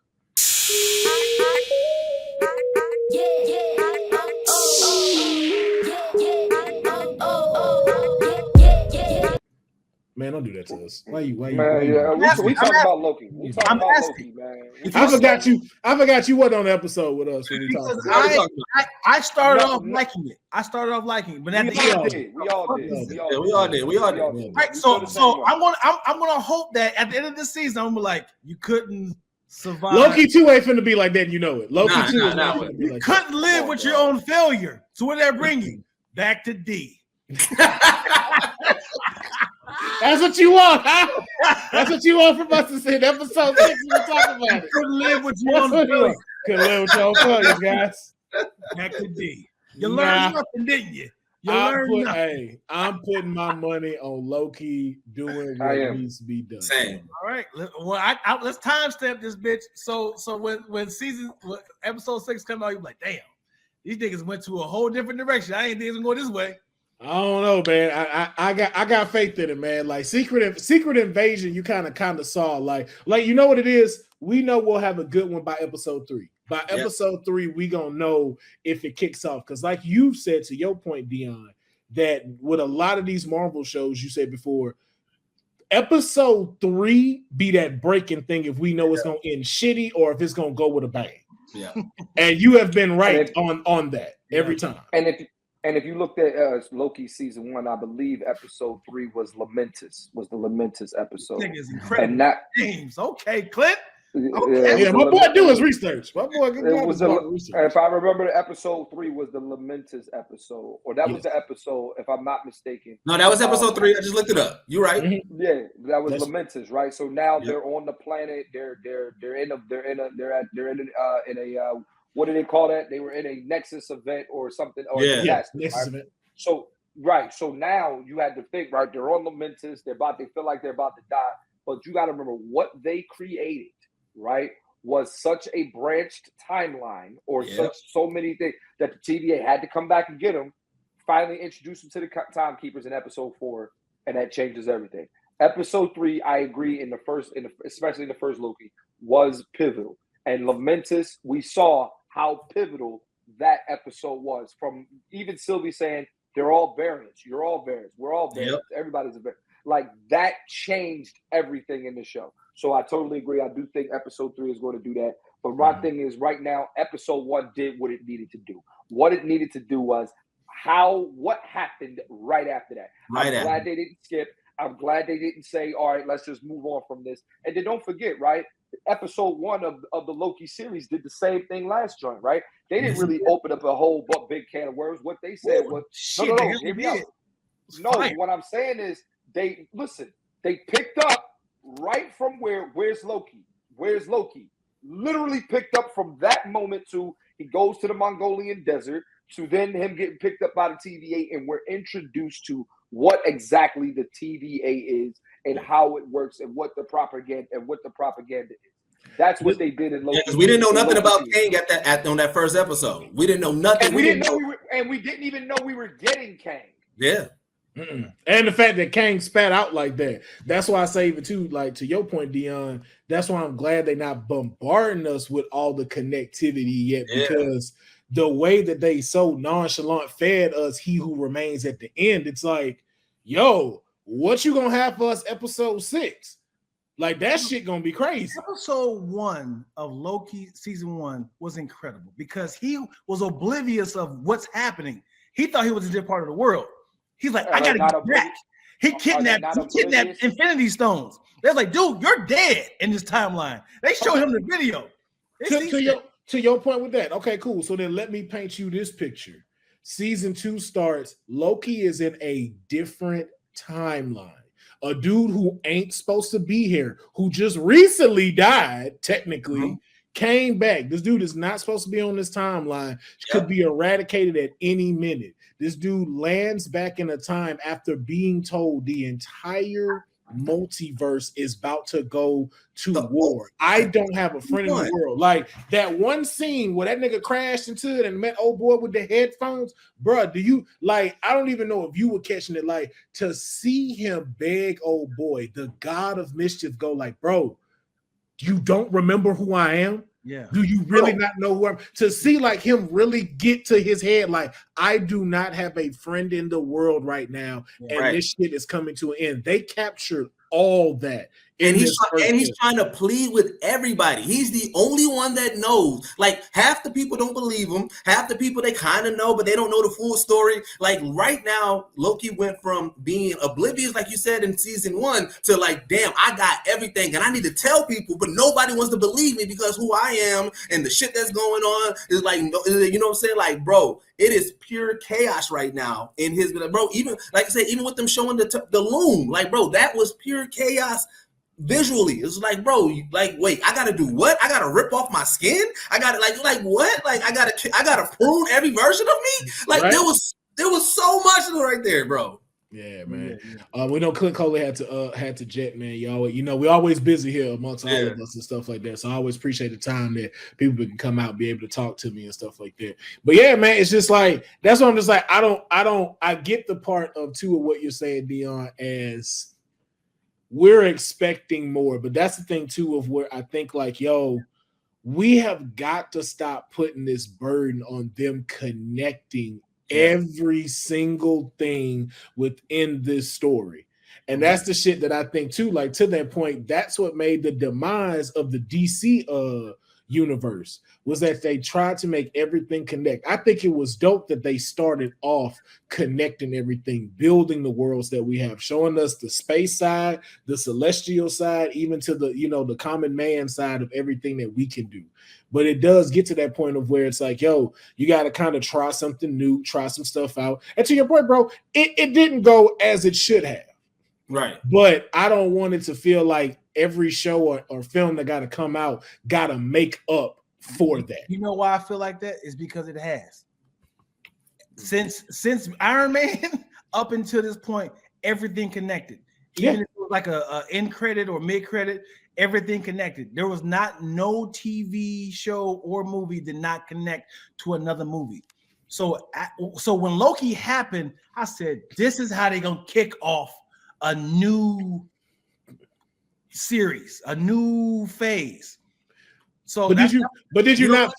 Man, don't do that to us. Why you? We talking about Loki. We talking about Loki, man. I forgot you wasn't on the episode with us when we talked about it. I started off liking it. But at the end, we all did. Right. So I'm gonna hope that at the end of the season, I'm gonna be like, you couldn't survive. Loki 2 ain't finna be like that, you know it. Loki 2 you couldn't live with your own failure. So where that bring you? Back to D. That's what you want, huh? That's what you want from us to say. Episode 6, we'll talk about it. Couldn't live with your own failure. Couldn't live with your own failure, guys. Back to D. You learned nothing, didn't you? I'm putting my money on Loki doing what needs to be done. Same. All right. Well, let's timestamp this bitch. So when episode 6 come out, you're like, damn, these niggas went to a whole different direction. I ain't think it's gonna go this way. I don't know, man. I got faith in it, man. Like Secret Invasion, you kind of saw like you know what it is. We know we'll have a good one by episode 3. By episode 3, we gonna know if it kicks off. Because like you said, to your point, Dion, that with a lot of these Marvel shows, you said before, episode 3 be that breaking thing if we know it's gonna end shitty or if it's gonna go with a bang. Yeah, and you have been right on that every time. And if you looked at Loki season 1, I believe episode 3 was the Lamentus episode. That is incredible. And that James, okay, Clint. Okay. Yeah, my boy do his research. My boy research. If I remember, the episode 3 was the Lamentus episode, or that was the episode, if I'm not mistaken. No, that was episode 3. I just looked it up. You're right. Mm-hmm. Yeah, that was Lamentus, right? So now they're on the planet. They're in a what do they call that? They were in a Nexus event or something. Or Nexus event. So now you had to think, right? They're on Lamentus. They feel like they're about to die, but you got to remember what they created. Right, was such a branched timeline or so many things that the TVA had to come back and get them. Finally, introduce them to the timekeepers in episode 4, and that changes everything. Episode 3, I agree. Especially in the first Loki, was pivotal. And Lamentus, we saw how pivotal that episode was. From even Sylvie saying they're all variants. You're all variants. We're all variants. Everybody's a variant. Like that changed everything in the show. So I totally agree. I do think episode 3 is going to do that. But my thing is right now, episode 1 did what it needed to do. What it needed to do was what happened right after that. I'm glad they didn't skip. I'm glad they didn't say, all right, let's just move on from this. And then don't forget, right? Episode 1 of the Loki series did the same thing last joint, right? They didn't really open up a whole big can of worms. What they said was, no, hear me out. No, what I'm saying is they picked up right from where's Loki? Literally picked up from that moment to he goes to the Mongolian desert to then him getting picked up by the TVA, and we're introduced to what exactly the TVA is and how it works and what the propaganda is. That's what they did in Loki. Because we didn't know nothing about Kang on that first episode. We didn't know nothing. And we didn't even know we were getting Kang. Yeah. And the fact that Kang spat out like that. That's why I say even too, like to your point, Dion, that's why I'm glad they're not bombarding us with all the connectivity yet, because the way that they so nonchalant fed us He Who Remains at the end, it's like, yo, what you gonna have for us episode 6? Like that shit gonna be crazy. Episode 1 of Loki season 1 was incredible because he was oblivious of what's happening. He thought he was a different part of the world. He's like, I gotta get back. He kidnapped Infinity Stones. They're like, dude, you're dead in this timeline. They showed him the video. To your point with that, okay, cool. So then let me paint you this picture. Season 2 starts. Loki is in a different timeline. a dude who ain't supposed to be here, who just recently died, technically, came back. This dude is not supposed to be on this timeline. Could be eradicated at any minute. This dude lands back in a time after being told the entire multiverse is about to go to war. I don't have a friend in the world. Like that one scene where that nigga crashed into it and met old boy with the headphones, bro. Do you like? I don't even know if you were catching it. Like to see him beg old boy, the god of mischief, go like, bro, you don't remember who I am? Yeah. Do you really not know who I'm? To see like him really get to his head, like I do not have a friend in the world right now, and this shit is coming to an end. They captured all that. And he's trying to plead with everybody. He's the only one that knows. Like half the people don't believe him. Half the people they kind of know, but they don't know the full story. Like right now, Loki went from being oblivious, like you said in season 1, to like, damn, I got everything, and I need to tell people, but nobody wants to believe me because who I am and the shit that's going on is like, you know what I'm saying? Like, bro, it is pure chaos right now in his bro. Even like I said, even with them showing the loom, like, bro, that was pure chaos. Visually, it's like, bro, like, wait, I gotta do what? I gotta rip off my skin? I gotta like what? Like, I gotta prune every version of me? Like, there was so much right there, bro. Yeah, man. We know Clint Coley had to jet, man. Y'all, you know, we're always busy here amongst all of us and stuff like that. So I always appreciate the time that people can come out and be able to talk to me and stuff like that. But yeah, man, it's just like that's what I'm just like. I get the part of too of what you're saying, Dion, as we're expecting more, but that's the thing too of where I think like, yo, we have got to stop putting this burden on them connecting every single thing within this story. And that's the shit that I think too, like to that point, that's what made the demise of the DC universe was that they tried to make everything connect. I think it was dope that they started off connecting everything, building the worlds that we have, showing us the space side, the celestial side, even to the, you know, the common man side of everything that we can do. But it does get to that point of where it's like, yo, you got to kind of try something new, try some stuff out. And to your point, bro, it didn't go as it should have. Right. But I don't want it to feel like every show or film that got to come out got to make up for that. You know why I feel like that? Is because it has. Since Iron Man up until this point, everything connected. Even if it was like a end credit or mid credit, everything connected. There was not no TV show or movie did not connect to another movie. So when Loki happened, I said, this is how they're gonna kick off a new series, a new phase. So did you not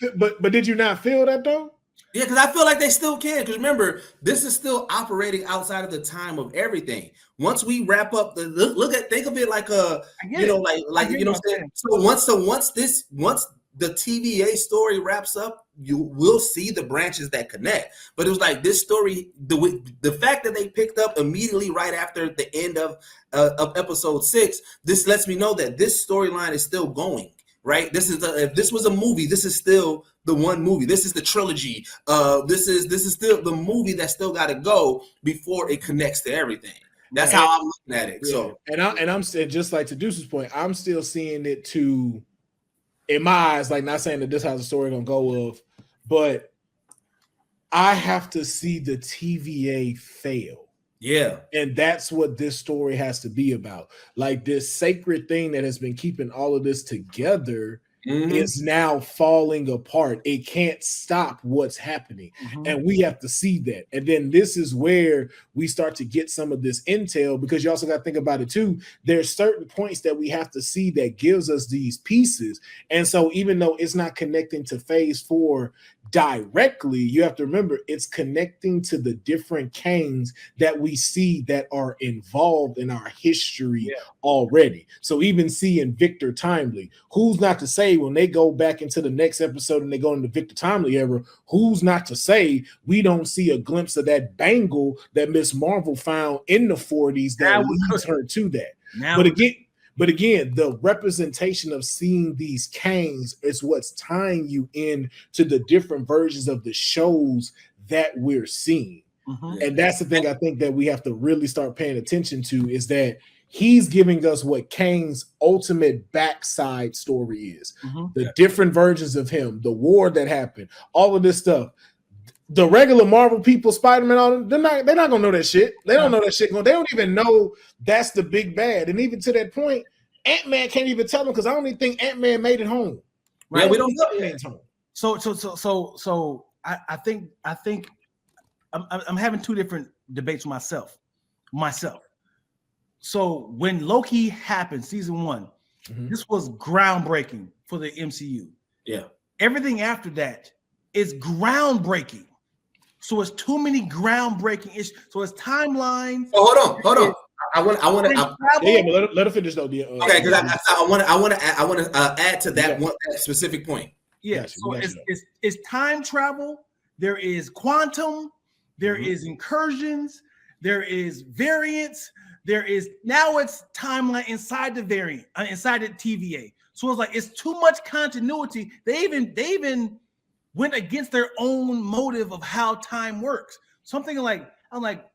feel that though? Yeah, because I feel like they still can. Because remember, this is still operating outside of the time of everything. Once we wrap up think of it like a, you know, like you know what I'm saying. So once the TVA story wraps up, you will see the branches that connect. But it was like this story, the fact that they picked up immediately right after the end of episode 6, this lets me know that this storyline is still going. Right, if this was a movie, this is still the one movie. This is the trilogy. This is still the movie that still got to go before it connects to everything. That's how I'm looking at it. Yeah. So, and I'm saying, just like to Deuces' point, I'm still seeing it to, in my eyes, like not saying that this is how the story gonna go of, but I have to see the TVA fail. Yeah. And that's what this story has to be about. Like this sacred thing that has been keeping all of this together is now falling apart. It can't stop what's happening. And we have to see that. And then this is where we start to get some of this intel, because you also got to think about it too. There's certain points that we have to see that gives us these pieces. And so even though it's not connecting to phase 4 directly, you have to remember it's connecting to the different Kangs that we see that are involved in our history already. So even seeing Victor Timely, who's not to say when they go back into the next episode and they go into Victor Timely era, who's not to say we don't see a glimpse of that bangle that Miss Marvel found in the 40s that leads her to that. But again, the representation of seeing these Kangs is what's tying you in to the different versions of the shows that we're seeing. And that's the thing I think that we have to really start paying attention to, is that he's giving us what Kane's ultimate backside story is. The different versions of him, the war that happened, all of this stuff. The regular Marvel people, Spider-Man, all them, they're not gonna know that shit. They don't know that shit. They don't even know that's the big bad. And even to that point, Ant-Man can't even tell them because I don't even think Ant-Man made it home. Right? Yeah, we don't know Ant-Man's home. So I think I'm having two different debates with myself. So when Loki happened, season 1, this was groundbreaking for the MCU. Yeah. Everything after that is groundbreaking. So it's too many groundbreaking issues. So it's timeline. Oh, hold on. I want to. Yeah, but let her finish though. Okay, because I want to add to that one that specific point. Yeah. So it's time travel. There is quantum. There is incursions. There is variants. There is now it's timeline inside the variant, inside the TVA. So it's like it's too much continuity. They even went against their own motive of how time works. Something like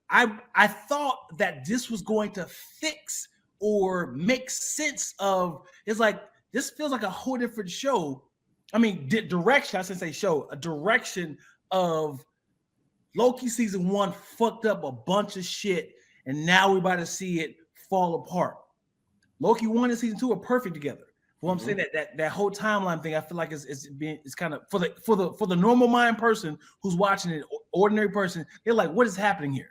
I thought that this was going to fix or make sense of. It's like this feels like a whole different show. I mean, direction. I shouldn't say show. A direction of Loki season 1 fucked up a bunch of shit, and now we're about to see it fall apart. Loki 1 and season 2 are perfect together. Well, I'm saying that whole timeline thing, I feel like it's kind of for the normal mind person who's watching it, ordinary person, they're like, what is happening here?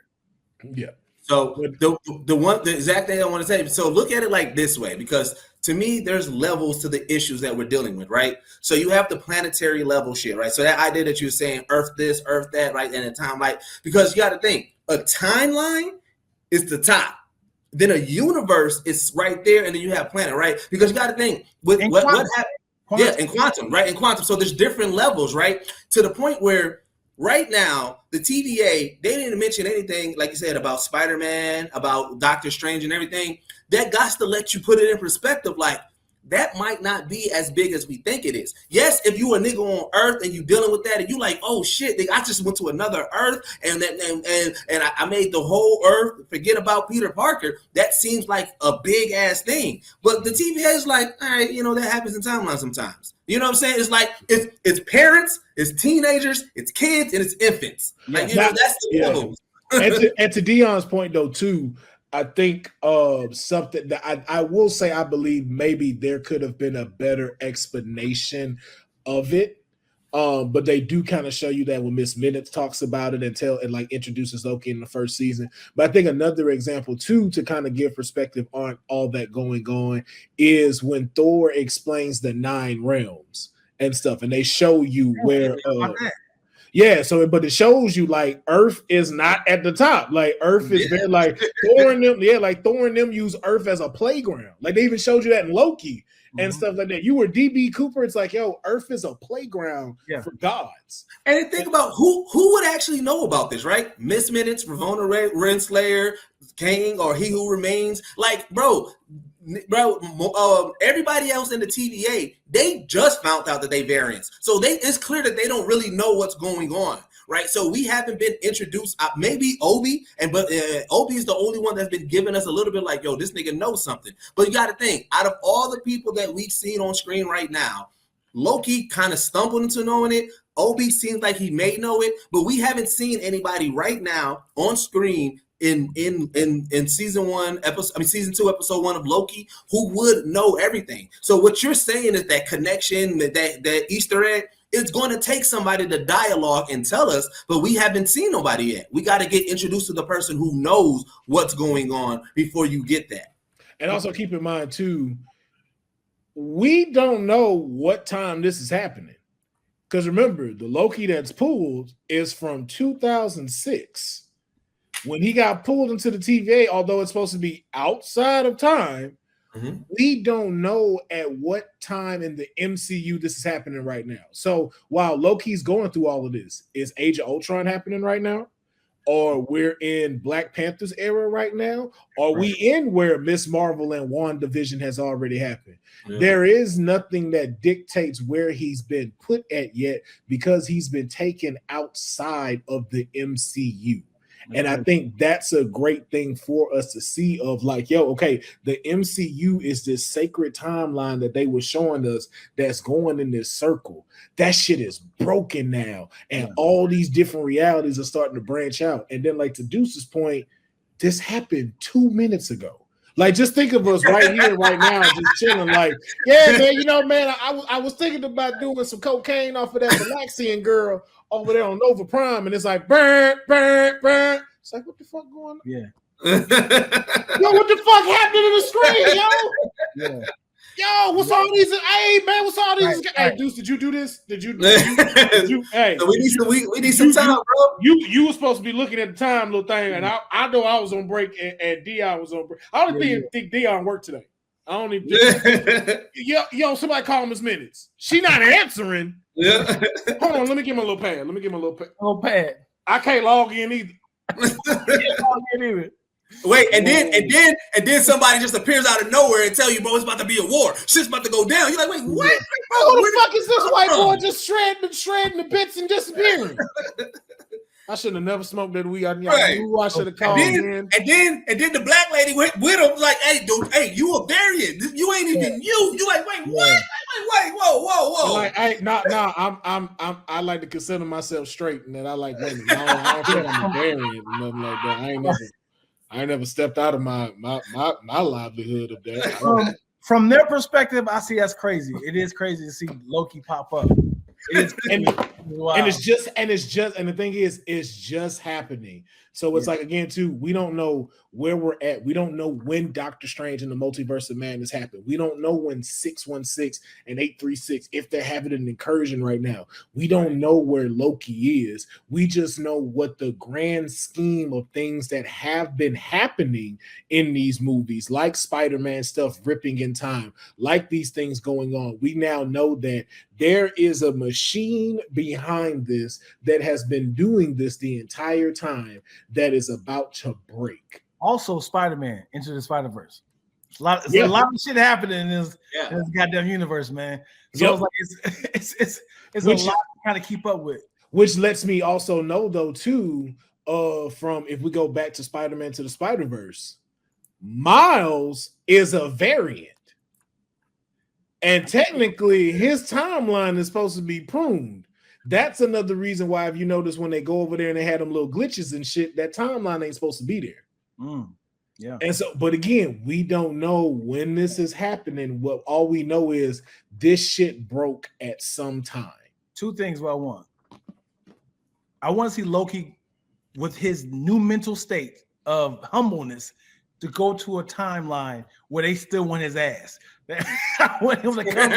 Yeah. So the exact thing I want to say. So look at it like this way, because to me, there's levels to the issues that we're dealing with, right? So you have the planetary level shit, right? So that idea that you're saying Earth this, Earth that, right? And a timeline, because you got to think a timeline is the top. Then a universe is right there, and then you have planet, right? Because you got to think with what happened. Yeah, in quantum, right? In quantum. So there's different levels, right? To the point where right now, the TVA, they didn't mention anything, like you said, about Spider-Man, about Doctor Strange and everything. That got to let you put it in perspective, like, that might not be as big as we think it is. Yes, if you a nigga on Earth and you dealing with that and you like, oh shit, I just went to another Earth and I made the whole Earth forget about Peter Parker. That seems like a big ass thing. But the TVA is like, all right, that happens in timelines sometimes. You know what I'm saying? It's like it's parents, it's teenagers, it's kids, and it's infants. Like that's the levels. And to Dion's point though, too. I think something that I will say, I believe maybe there could have been a better explanation of it. But they do kind of show you that when Miss Minutes talks about it and like introduces Loki in the first season. But I think another example too, to kind of give perspective on all that going on, is when Thor explains the 9 realms and stuff, and they show you where yeah, so but it shows you like Earth is not at the top. Like Earth is very like Thor and them use Earth as a playground. Like they even showed you that in Loki and stuff like that. You were DB Cooper. It's like, yo, Earth is a playground for gods. And think about who would actually know about this, right? Miss Minutes, Ravonna Renslayer, Kang, or He Who Remains. Like, bro, everybody else in the TVA, they just found out that they variants. So it's clear that they don't really know what's going on, right? So we haven't been introduced. Maybe Obi, but Obi is the only one that's been giving us a little bit like, yo, this nigga knows something. But you got to think, out of all the people that we've seen on screen right now, Loki kind of stumbled into knowing it. Obi seems like he may know it, but we haven't seen anybody right now on screen in season 2, episode 1 of Loki, who would know everything. So what you're saying is that connection, that Easter egg, it's going to take somebody to dialogue and tell us, but we haven't seen nobody yet. We got to get introduced to the person who knows what's going on before you get that. And also keep in mind too, we don't know what time this is happening. Because remember, the Loki that's pulled is from 2006. When he got pulled into the TVA, although it's supposed to be outside of time, we don't know at what time in the MCU this is happening right now. So while Loki's going through all of this, is Age of Ultron happening right now? Or we're in Black Panther's era right now? Or we in where Miss Marvel and WandaVision has already happened? Yeah. There is nothing that dictates where he's been put at yet, because he's been taken outside of the MCU. And I think that's a great thing for us to see of like, yo, okay, the MCU is this sacred timeline that they were showing us that's going in this circle. That shit is broken now. And all these different realities are starting to branch out. And then like to Deuce's point, this happened 2 minutes ago. Like, just think of us right here, right now, just chilling. Like, yeah, man, you know, man, I was thinking about doing some cocaine off of that Malaxian girl over there on Nova Prime, and it's like, burn, burn, burn. It's like, what the fuck going on? Yeah. Yo, what the fuck happened to the screen, yo? Yeah. Yo, what's all these? Hey, man, what's all these? Hey, Deuce, did you do this? Did you hey, so we need some time, bro. You were supposed to be looking at the time, little thing, and I know I was on break and Dion was on break. I don't even think Dion worked today. I don't even think yo, somebody call him his minutes. She not answering. Yeah. Hold on, let me give him a little pad. Little pad. I can't log in either. Wait, and then somebody just appears out of nowhere and tell you, bro, it's about to be a war. Shit's about to go down. You're like, wait, what? Bro, who the fuck is this white boy just shredding the bits and disappearing? I should have never smoked that weed. I should have called in. And then the black lady went with him, like, hey, dude, hey, you a variant. You ain't even you. You like, wait, what? Wait, whoa. Like, hey, I like to consider myself straight and that I like women. I don't feel I'm a variant or nothing like that. I ain't never stepped out of my livelihood of that. From their perspective, I see that's crazy. It is crazy to see Loki pop up. It is and the thing is, it's just happening. So it's like, again, too, we don't know where we're at. We don't know when Doctor Strange and the Multiverse of Madness happened. We don't know when 616 and 836, if they're having an incursion right now. We don't know where Loki is. We just know what the grand scheme of things that have been happening in these movies, like Spider-Man stuff ripping in time, like these things going on. We now know that there is a machine behind this that has been doing this the entire time that is about to break. Also, Spider-Man Into the Spider-Verse. A lot of shit happening in this goddamn universe, man. So it's a lot to kind of keep up with. Which lets me also know, though, too, from if we go back to Spider-Man to the Spider-Verse, Miles is a variant. And technically, his timeline is supposed to be pruned. That's another reason why, if you notice, when they go over there and they had them little glitches and shit, that timeline ain't supposed to be there. Yeah. And so, but again, we don't know when this is happening. What all we know is this shit broke at some time. Two things what I want. I want to see Loki with his new mental state of humbleness to go to a timeline where they still want his ass. I want him to come.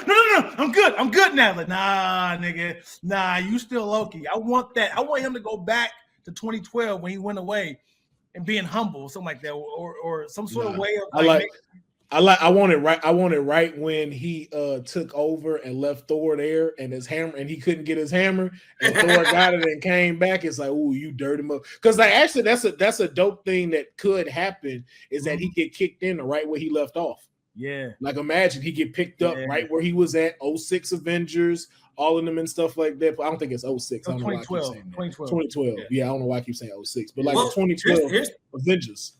No, I'm good now. Like, nah, nigga, nah, you still Loki. I want that. I want him to go back to 2012 when he went away and being humble, something like that, or some sort of way of I want it right. I want it right when he took over and left Thor there and his hammer, and he couldn't get his hammer, and Thor got it and came back. It's like, oh, you dirty mother. Because like actually, that's a dope thing that could happen is that he get kicked in the right where he left off. Yeah. Like imagine he get picked up right where he was at 06 Avengers, all of them and stuff like that. But I don't think it's 06. I don't know why I keep saying that. 2012. Yeah, I don't know why I keep saying 06. But like 2012 Avengers.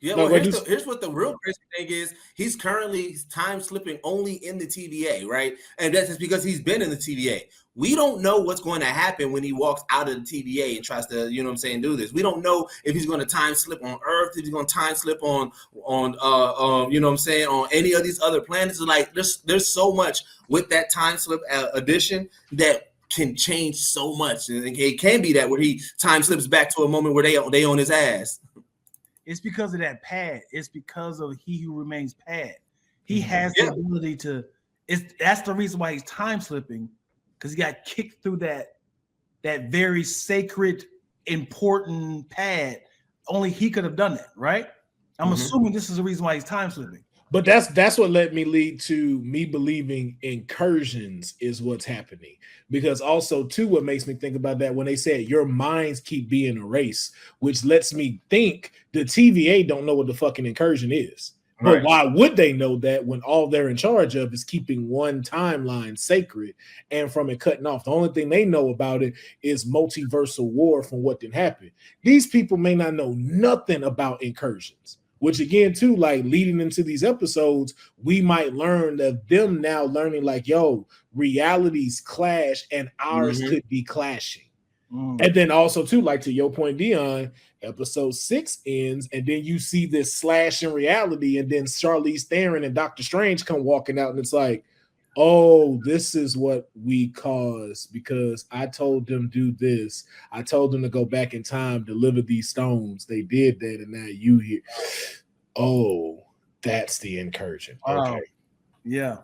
Yeah, well, here's what the real crazy thing is. He's currently time slipping only in the TVA, right? And that's just because he's been in the TVA. We don't know what's going to happen when he walks out of the TVA and tries to, do this. We don't know if he's going to time slip on Earth, if he's going to time slip on any of these other planets. Like, there's so much with that time slip addition that can change so much. And it can be that where he time slips back to a moment where they on his ass. It's because of that pad. It's because of He Who Remains pad. He has the ability to. That's the reason why he's time slipping, because he got kicked through that very sacred, important pad. Only he could have done that, right? I'm assuming this is the reason why he's time slipping. But that's what led me lead to me believing incursions is what's happening. Because also, too, what makes me think about that when they said your minds keep being erased, which lets me think the TVA don't know what the fucking incursion is. But why would they know that when all they're in charge of is keeping one timeline sacred and from it cutting off? The only thing they know about it is multiversal war from what didn't happen. These people may not know nothing about incursions, which again, too, like leading into these episodes, we might learn that them now learning like, yo, realities clash and ours could be clashing. And then also, too, like to your point, Dion, episode 6 ends, and then you see this slash in reality, and then Charlize Theron and Doctor Strange come walking out, and it's like, oh, this is what we caused because I told them do this. I told them to go back in time, deliver these stones. They did that, and now you here. Oh, that's the incursion. Okay. Yeah.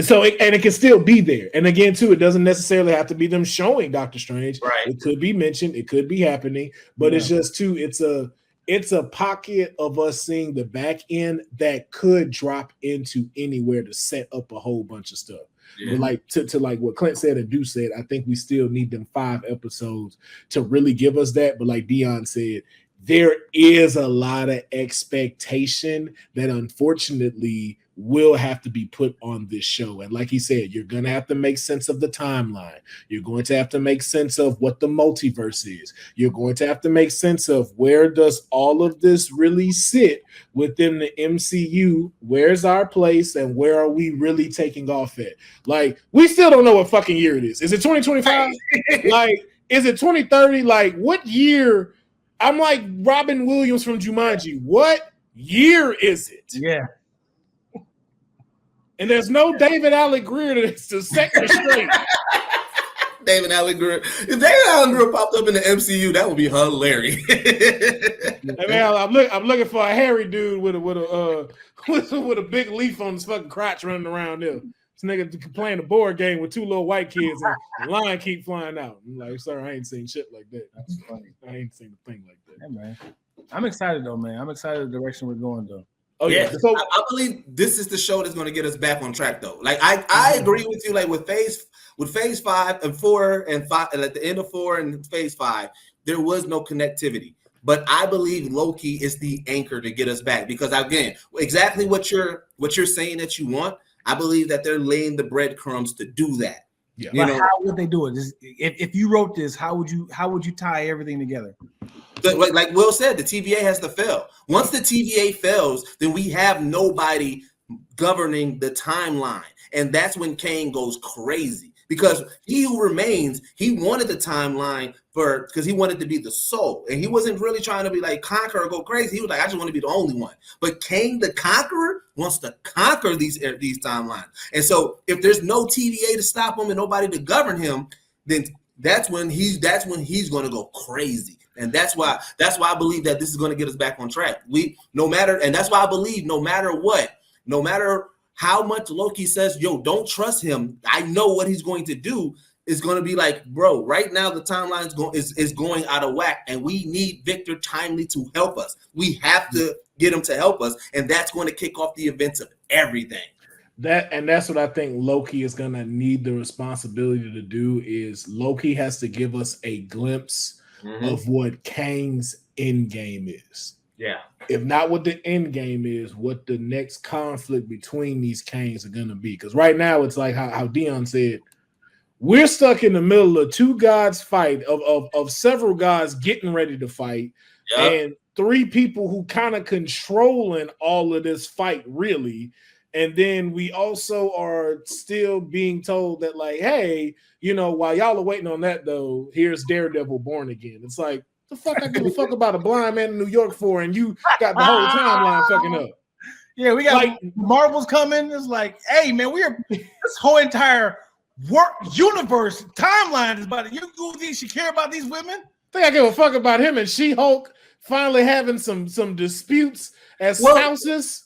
So it can still be there. And again, too, it doesn't necessarily have to be them showing Doctor Strange. Right. It could be mentioned, it could be happening, but it's just too, it's a pocket of us seeing the back end that could drop into anywhere to set up a whole bunch of stuff. Yeah. But like to like what Clint said and Deuce said, I think we still need them 5 episodes to really give us that. But like Dion said, there is a lot of expectation that unfortunately will have to be put on this show. And like he said, you're going to have to make sense of the timeline. You're going to have to make sense of what the multiverse is. You're going to have to make sense of where does all of this really sit within the MCU? Where's our place and where are we really taking off at? Like, we still don't know what fucking year it is. Is it 2025? Like, is it 2030? Like, what year? I'm like Robin Williams from Jumanji. What year is it? Yeah. And there's no David Allen Greer to set the straight. David Allen Greer. If David Allen Greer popped up in the MCU, that would be hilarious. I mean, I'm looking for a hairy dude with a big leaf on his fucking crotch running around there. This nigga playing a board game with 2 little white kids and the line keep flying out. I'm like, sir, I ain't seen shit like that. That's funny. I ain't seen a thing like that. Hey, man. I'm excited though, man. I'm excited the direction we're going though. Oh yeah, so I believe this is the show that's going to get us back on track, though. Like I agree with you. Like with phase 5 and 4 and 5, and at the end of 4 and phase 5, there was no connectivity. But I believe Loki is the anchor to get us back because again, exactly what you're saying that you want. I believe that they're laying the breadcrumbs to do that. Yeah. But how would they do it? If you wrote this, how would you tie everything together? Like Will said, the TVA has to fail. Once the TVA fails, then we have nobody governing the timeline. And that's when Kane goes crazy. Because he who remains, he wanted the timeline because he wanted to be the soul. And he wasn't really trying to be like conquer or go crazy. He was like, I just want to be the only one. But Kane the Conqueror wants to conquer these timelines. And so if there's no TVA to stop him and nobody to govern him, then that's when he's going to go crazy. And that's why I believe that this is going to get us back on track. And that's why I believe no matter how much Loki says, yo, don't trust him, I know what he's going to do, is going to be like, bro, right now the timeline is going out of whack, and we need Victor Timely to help us. We have to get him to help us, and that's going to kick off the events of everything. That's what I think Loki is going to need the responsibility to do is Loki has to give us a glimpse of what Kane's end game is. Yeah. If not what the end game is, what the next conflict between these Kanes are going to be. Because right now it's like how Dion said, we're stuck in the middle of 2 gods fight of several gods getting ready to fight. Yep. And 3 people who kind of controlling all of this fight really. And then we also are still being told that like, hey, while y'all are waiting on that though, here's Daredevil Born Again. It's like, the fuck I give a fuck about a blind man in New York for, and you got the whole timeline fucking up. Yeah, we got like Marvel's coming. It's like, hey man, this whole entire universe timeline is about it. You think she care about these women? Think I give a fuck about him and She-Hulk finally having some disputes as spouses?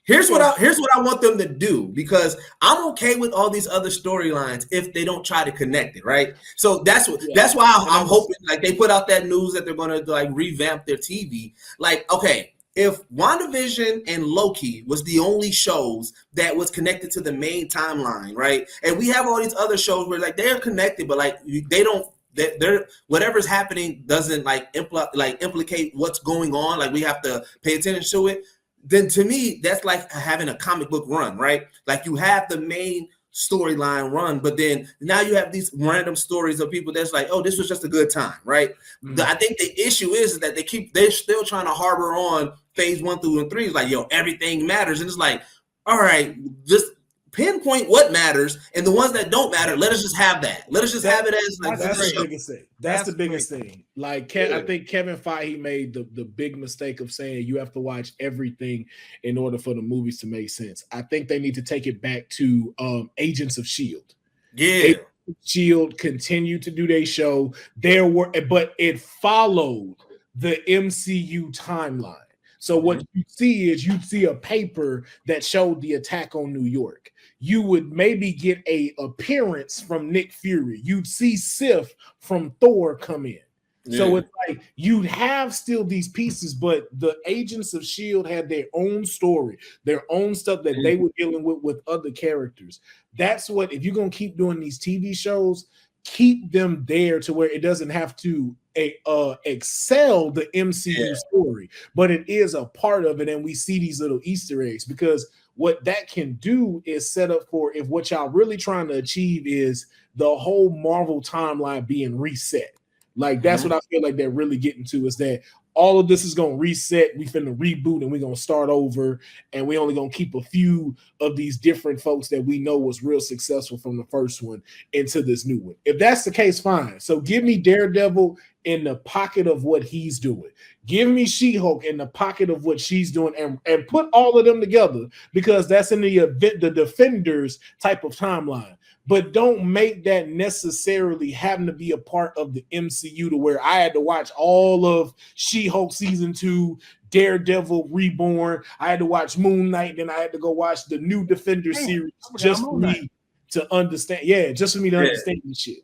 Here's what I want them to do, because I'm okay with all these other storylines if they don't try to connect it, right? So that's why I'm hoping like they put out that news that they're gonna like revamp their TV. Like, okay, if WandaVision and Loki was the only shows that was connected to the main timeline, right? And we have all these other shows where like they're connected, but like they don't. They're whatever's happening doesn't like implicate what's going on. Like we have to pay attention to it. then to me, that's like having a comic book run, right? Like you have the main storyline run, but then now you have these random stories of people that's like, oh, this was just a good time, right? I think the issue is that they're still trying to harbor on phase 1 through 3. It's like, yo, everything matters. And it's like, all right, just pinpoint what matters, and the ones that don't matter, let us just have that. Let us just have it as like that's the biggest thing. That's the biggest thing. Like Yeah. I think Kevin Feige made the big mistake of saying you have to watch everything in order for the movies to make sense. I think they need to take it back to Agents of S.H.I.E.L.D. Yeah. Agents of S.H.I.E.L.D. continued to do their show. But it followed the MCU timeline. So what you see is you'd see a paper that showed the attack on New York. You would maybe get a appearance from Nick Fury. You'd see Sif from Thor come in. Yeah. So it's like you'd have still these pieces, but the Agents of S.H.I.E.L.D. had their own story, their own stuff that they were dealing with other characters. That's what, if you're going to keep doing these TV shows, keep them there to where it doesn't have to excel the MCU story, but it is a part of it, and we see these little Easter eggs, because what that can do is set up for, if what y'all really trying to achieve is the whole Marvel timeline being reset. Like that's what I feel like they're really getting to, is that all of this is going to reset. We finna reboot and we're going to start over. And we only going to keep a few of these different folks that we know was real successful from the first one into this new one. If that's the case, fine. So give me Daredevil in the pocket of what he's doing. Give me She-Hulk in the pocket of what she's doing, and put all of them together, because that's in the Defenders type of timeline. But don't make that necessarily having to be a part of the MCU, to where I had to watch all of She-Hulk season 2, Daredevil Reborn. I had to watch Moon Knight, then I had to go watch the new Defender series just for me to understand. Yeah, just for me to understand this shit.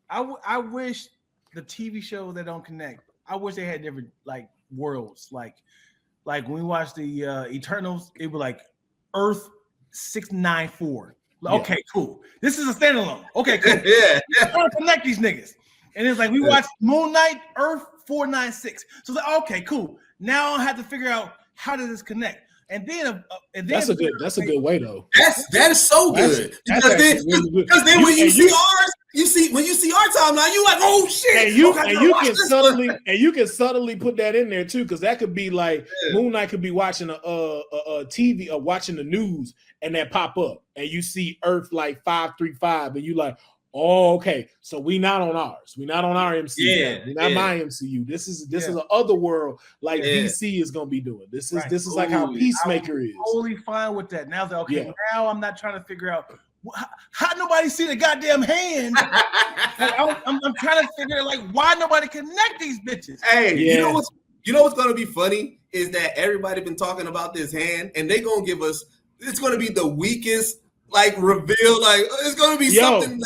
I wish the TV shows that don't connect, I wish they had different like worlds. Like when we watched the Eternals, it was like Earth 694. Okay, cool. This is a standalone. Okay, cool. Trying to connect these niggas. And it's like we watched Moon Knight, Earth 496. So it's like, okay, cool. Now I have to figure out how does this connect. And then that's a good way though. That is so good. Because then when you see ours, when you see our timeline, you like, oh shit. And you can subtly put that in there too, because that could be like Moon Knight could be watching a TV or watching the news, and that pop up, and you see Earth like 535, and you like, oh, okay, so we not on ours. We not on our MCU. We're not my MCU. This is an other world like DC is gonna be doing. This is like how Peacemaker is. Totally fine with that. Now that now I'm not trying to figure out how nobody see the goddamn hand. I'm trying to figure out like why nobody connect these bitches. Hey, you know what's gonna be funny is that everybody been talking about this hand, and they gonna give us. It's gonna be the weakest like reveal. Like it's gonna be something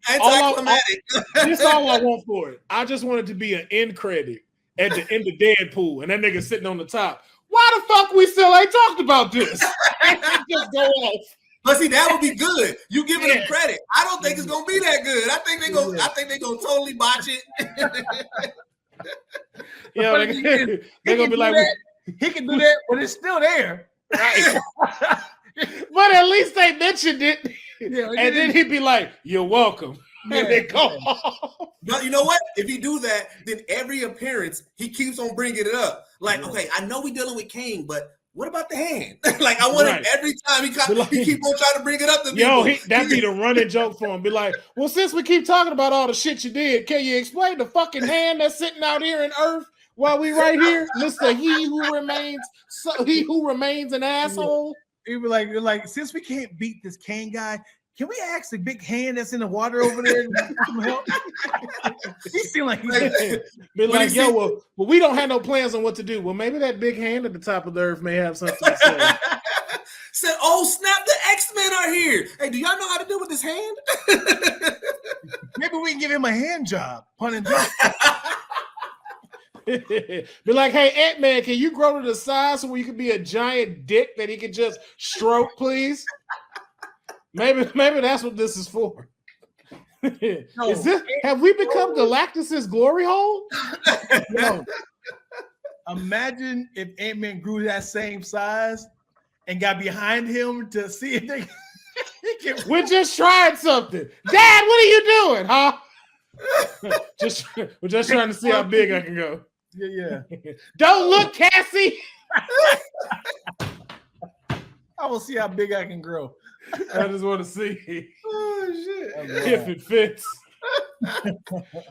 anticlimactic. This is all I want for it. I just want it to be an end credit at the end of Deadpool, and that nigga sitting on the top. Why the fuck we still ain't talked about this? Just go off. But see, that would be good. You giving them credit. I don't think it's gonna be that good. I think they gonna totally botch it. They're gonna be like, he can do that, but it's still there. Right. But at least they mentioned it. And then he'd be like, you're welcome. And they go off. But you know what? If you do that, then every appearance, he keeps on bringing it up. Like, okay, I know we're dealing with Kane, but what about the hand? Like, I want him every time he keep on trying to bring it up to people. That'd be the running joke for him. Be like, well, since we keep talking about all the shit you did, can you explain the fucking hand that's sitting out here in Earth while we right here? Mr. He who remains an asshole. He be like, since we can't beat this Kane guy, can we ask the big hand that's in the water over there and get some help? He seemed like be like, yo, well, we don't have no plans on what to do. Well, maybe that big hand at the top of the earth may have something to say. Said, oh snap, the X-Men are here. Hey, do y'all know how to do with this hand? Maybe we can give him a hand job. Pun intended. Be like, hey, Ant-Man, can you grow to the size where you could be a giant dick that he could just stroke, please? Maybe that's what this is for. Have we become Galactus's glory hole? No. Imagine if Ant-Man grew that same size and got behind him to see if they We're just trying something. Dad, what are you doing, huh? We're just trying to see how big I can go. Yeah. Don't look, Cassie. I will see how big I can grow. I just want to see shit. if it fits.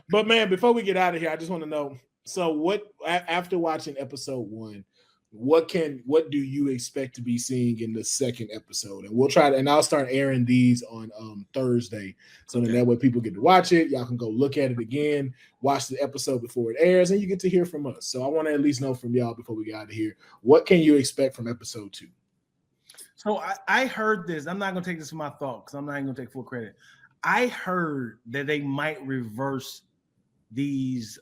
But man, before we get out of here, I just want to know. So, what after watching episode 1, what do you expect to be seeing in the second episode? And we'll try to, and I'll start airing these on Thursday, so that way people get to watch it. Y'all can go look at it again, watch the episode before it airs, and you get to hear from us. So I want to at least know from y'all before we get out of here, what can you expect from episode 2? So I heard this. I'm not gonna take this for my thought because I'm not even gonna take full credit. I heard that they might reverse these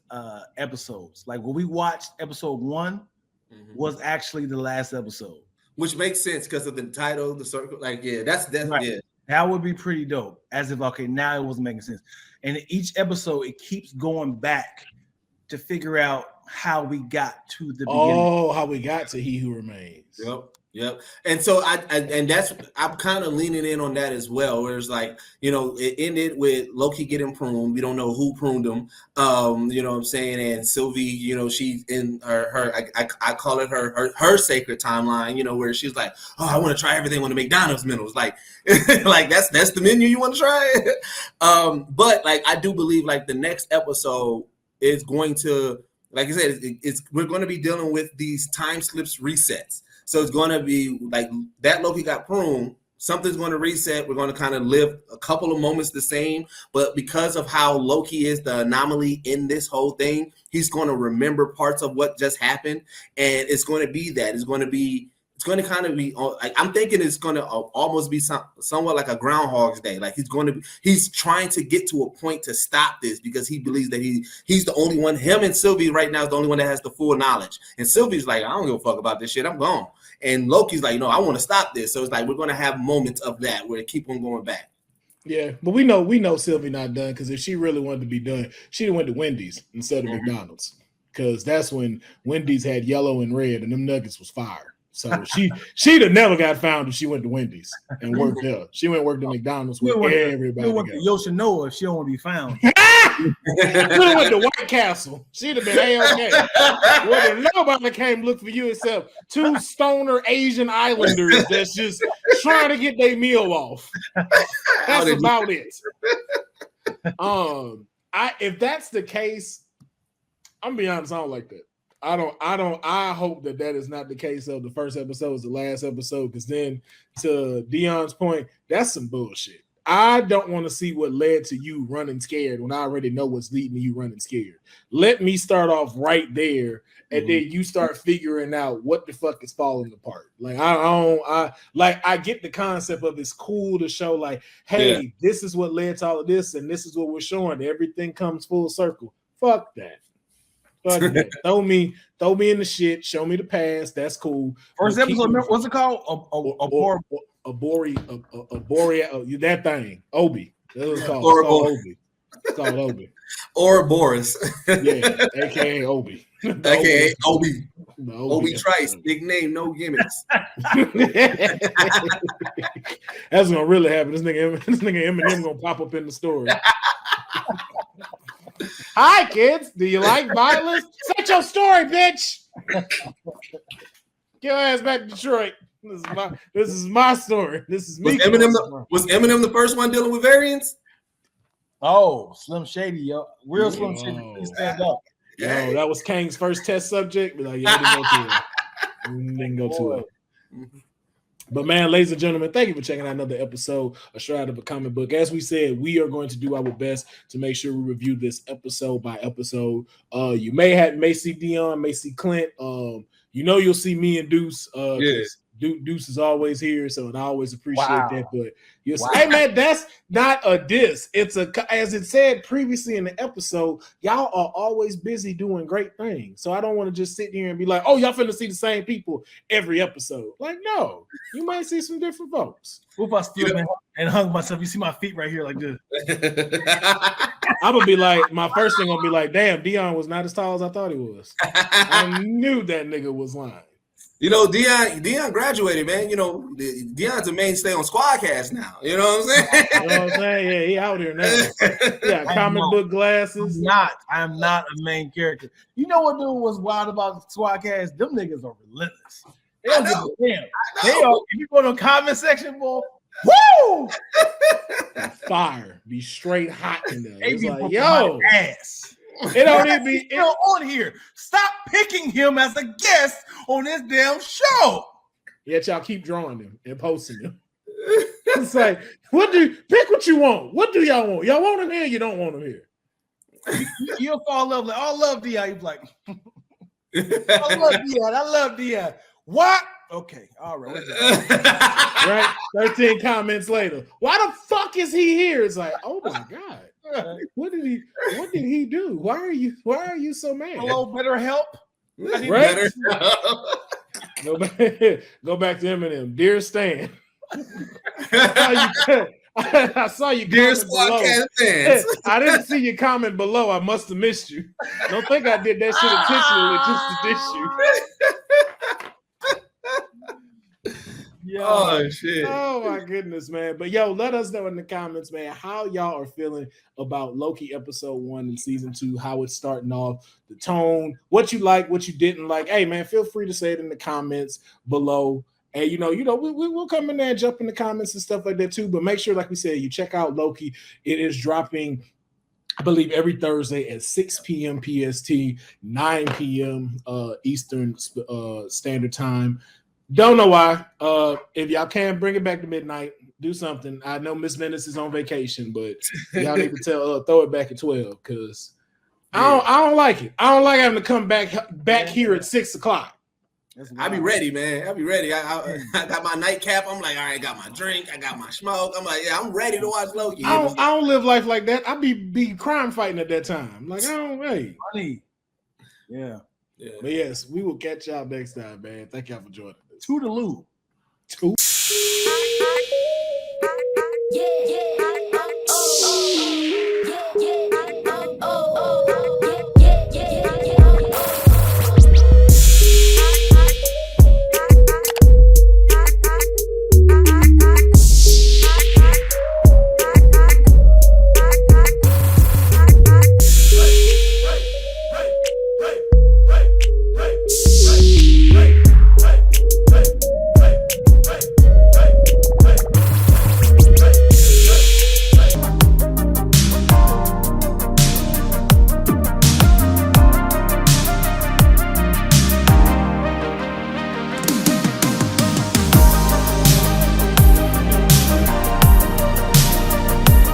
episodes. Like when we watched episode 1 was actually the last episode, which makes sense because of the title, the circle. Like, that's right. Yeah. That would be pretty dope. As if now it wasn't making sense. And each episode it keeps going back to figure out how we got to the beginning. Oh, how we got to He Who Remains. Yep. And so I'm kind of leaning in on that as well, where it's like, it ended with Loki getting pruned. We don't know who pruned him. You know what I'm saying? And Sylvie, she's in her I call it her sacred timeline, where she's like, oh, I want to try everything on the McDonald's menu. It's like, like that's the menu you want to try. But like I do believe like the next episode is going to, like I said, we're going to be dealing with these time slips resets. So it's going to be like that Loki got pruned. Something's going to reset. We're going to kind of live a couple of moments the same. But because of how Loki is the anomaly in this whole thing, he's going to remember parts of what just happened. And it's going to be that. It's going to kind of be, I'm thinking it's going to almost be somewhat like a Groundhog's Day. Like he's trying to get to a point to stop this because he believes that he's the only one. Him and Sylvie right now is the only one that has the full knowledge. And Sylvie's like, I don't give a fuck about this shit. I'm gone. And Loki's like, no, I want to stop this. So it's like we're going to have moments of that where it keep on going back. Yeah, but we know Sylvie not done because if she really wanted to be done, she'd went to Wendy's instead of McDonald's because that's when Wendy's had yellow and red and them nuggets was fire. So she'd have never got found if she went to Wendy's and worked there. She went and worked at McDonald's with everybody. She went to Yoshinoya if she don't want to be found. She went to White Castle. She'd have been A-OK. Well, nobody came look for you except 2 stoner Asian islanders that's just trying to get their meal off. That's about it. If that's the case, I'm gonna be honest, I don't like that. I hope that is not the case of the first episode is the last episode, because then to Dion's point, that's some bullshit. I don't want to see what led to you running scared when I already know what's leading to you running scared. Let me start off right there, and then you start figuring out what the fuck is falling apart. Like I get the concept of it's cool to show like, hey, this is what led to all of this, and this is what we're showing. Everything comes full circle. Fuck that. Throw me in the shit. Show me the past. That's cool. First episode, what's it called? That thing. Obi. That's what it's called. It's called Obi. It's called Obi. Ouroboros. Yeah, aka Obi. AKA Obi. Obi Trice. Big name, no gimmicks. That's gonna really happen. This nigga Eminem gonna pop up in the story. Hi, kids. Do you like violence? Set your story, bitch. Get your ass back to Detroit. This is my story. This is me. Was Eminem the first one dealing with variants? Oh, Slim Shady, yo. Real Slim Shady. Please stand up. Yo, that was Kang's first test subject. But like, yeah, didn't go to it. But man, ladies and gentlemen, thank you for checking out another episode of Shroud of a Comic Book. As we said, we are going to do our best to make sure we review this episode by episode. You may see Dion, may see Clint. You'll see me and Deuce. Deuce is always here, so I always appreciate that. But hey man, that's not a diss. It's as it said previously in the episode, y'all are always busy doing great things. So I don't want to just sit here and be like, oh, y'all finna see the same people every episode. Like, no, you might see some different folks. What if I stood and hung myself? You see my feet right here like this. I'm gonna be like, my first thing gonna be like, damn, Dion was not as tall as I thought he was. I knew that nigga was lying. You know, Dion graduated, man. You know, Dion's a mainstay on Squadcast now. You know what I'm saying? You know what I'm saying? Yeah, he out here now. Yeah, comic book glasses. I'm not a main character. You know what dude was wild about Squadcast? Them niggas are relentless. They don't give a damn. They are. If you go to the comment section, boy, woo! Fire. Be straight hot in there. They It's be like, yo, ass. it don't even be still on here. Stop picking him as a guest on this damn show. Yet y'all keep drawing them and posting them. It's like, pick what you want. What do y'all want? Y'all want him here? You don't want him here. You'll fall in love. Like, I love Dion. You're like, I love Dion. I love Dion. What? Okay, all right. Right? 13 comments later. Why the fuck is he here? It's like, oh my God. What did he do? Why are you so mad? Hello, better help. Right? Go back to Eminem. Dear Stan. I saw you Dear comment below. I didn't see your comment below. I must have missed you. Don't think I did that shit intentionally just to diss you. Yo. Oh shit! Oh my goodness, man! But yo, let us know in the comments, man, how y'all are feeling about Loki episode 1 and season 2. How it's starting off, the tone, what you like, what you didn't like. Hey, man, feel free to say it in the comments below. And we'll come in there and jump in the comments and stuff like that too. But make sure, like we said, you check out Loki. It is dropping, I believe, every Thursday at 6 p.m. PST, 9 p.m. Eastern Standard Time. Don't know why. If y'all can bring it back to midnight, do something. I know Miss Venice is on vacation, but y'all need to throw it back at 12 because I don't like it. I don't like having to come back here at 6 o'clock. I be ready, man. I be ready. I got my nightcap. I'm like, all right, I got my drink. I got my smoke. I'm like, yeah, I'm ready to watch Loki. I don't live life like that. I be crime fighting at that time. Like, funny. Yeah. But yes, we will catch y'all next time, man. Thank y'all for joining us. Toodaloo. Toodaloo. Yeah.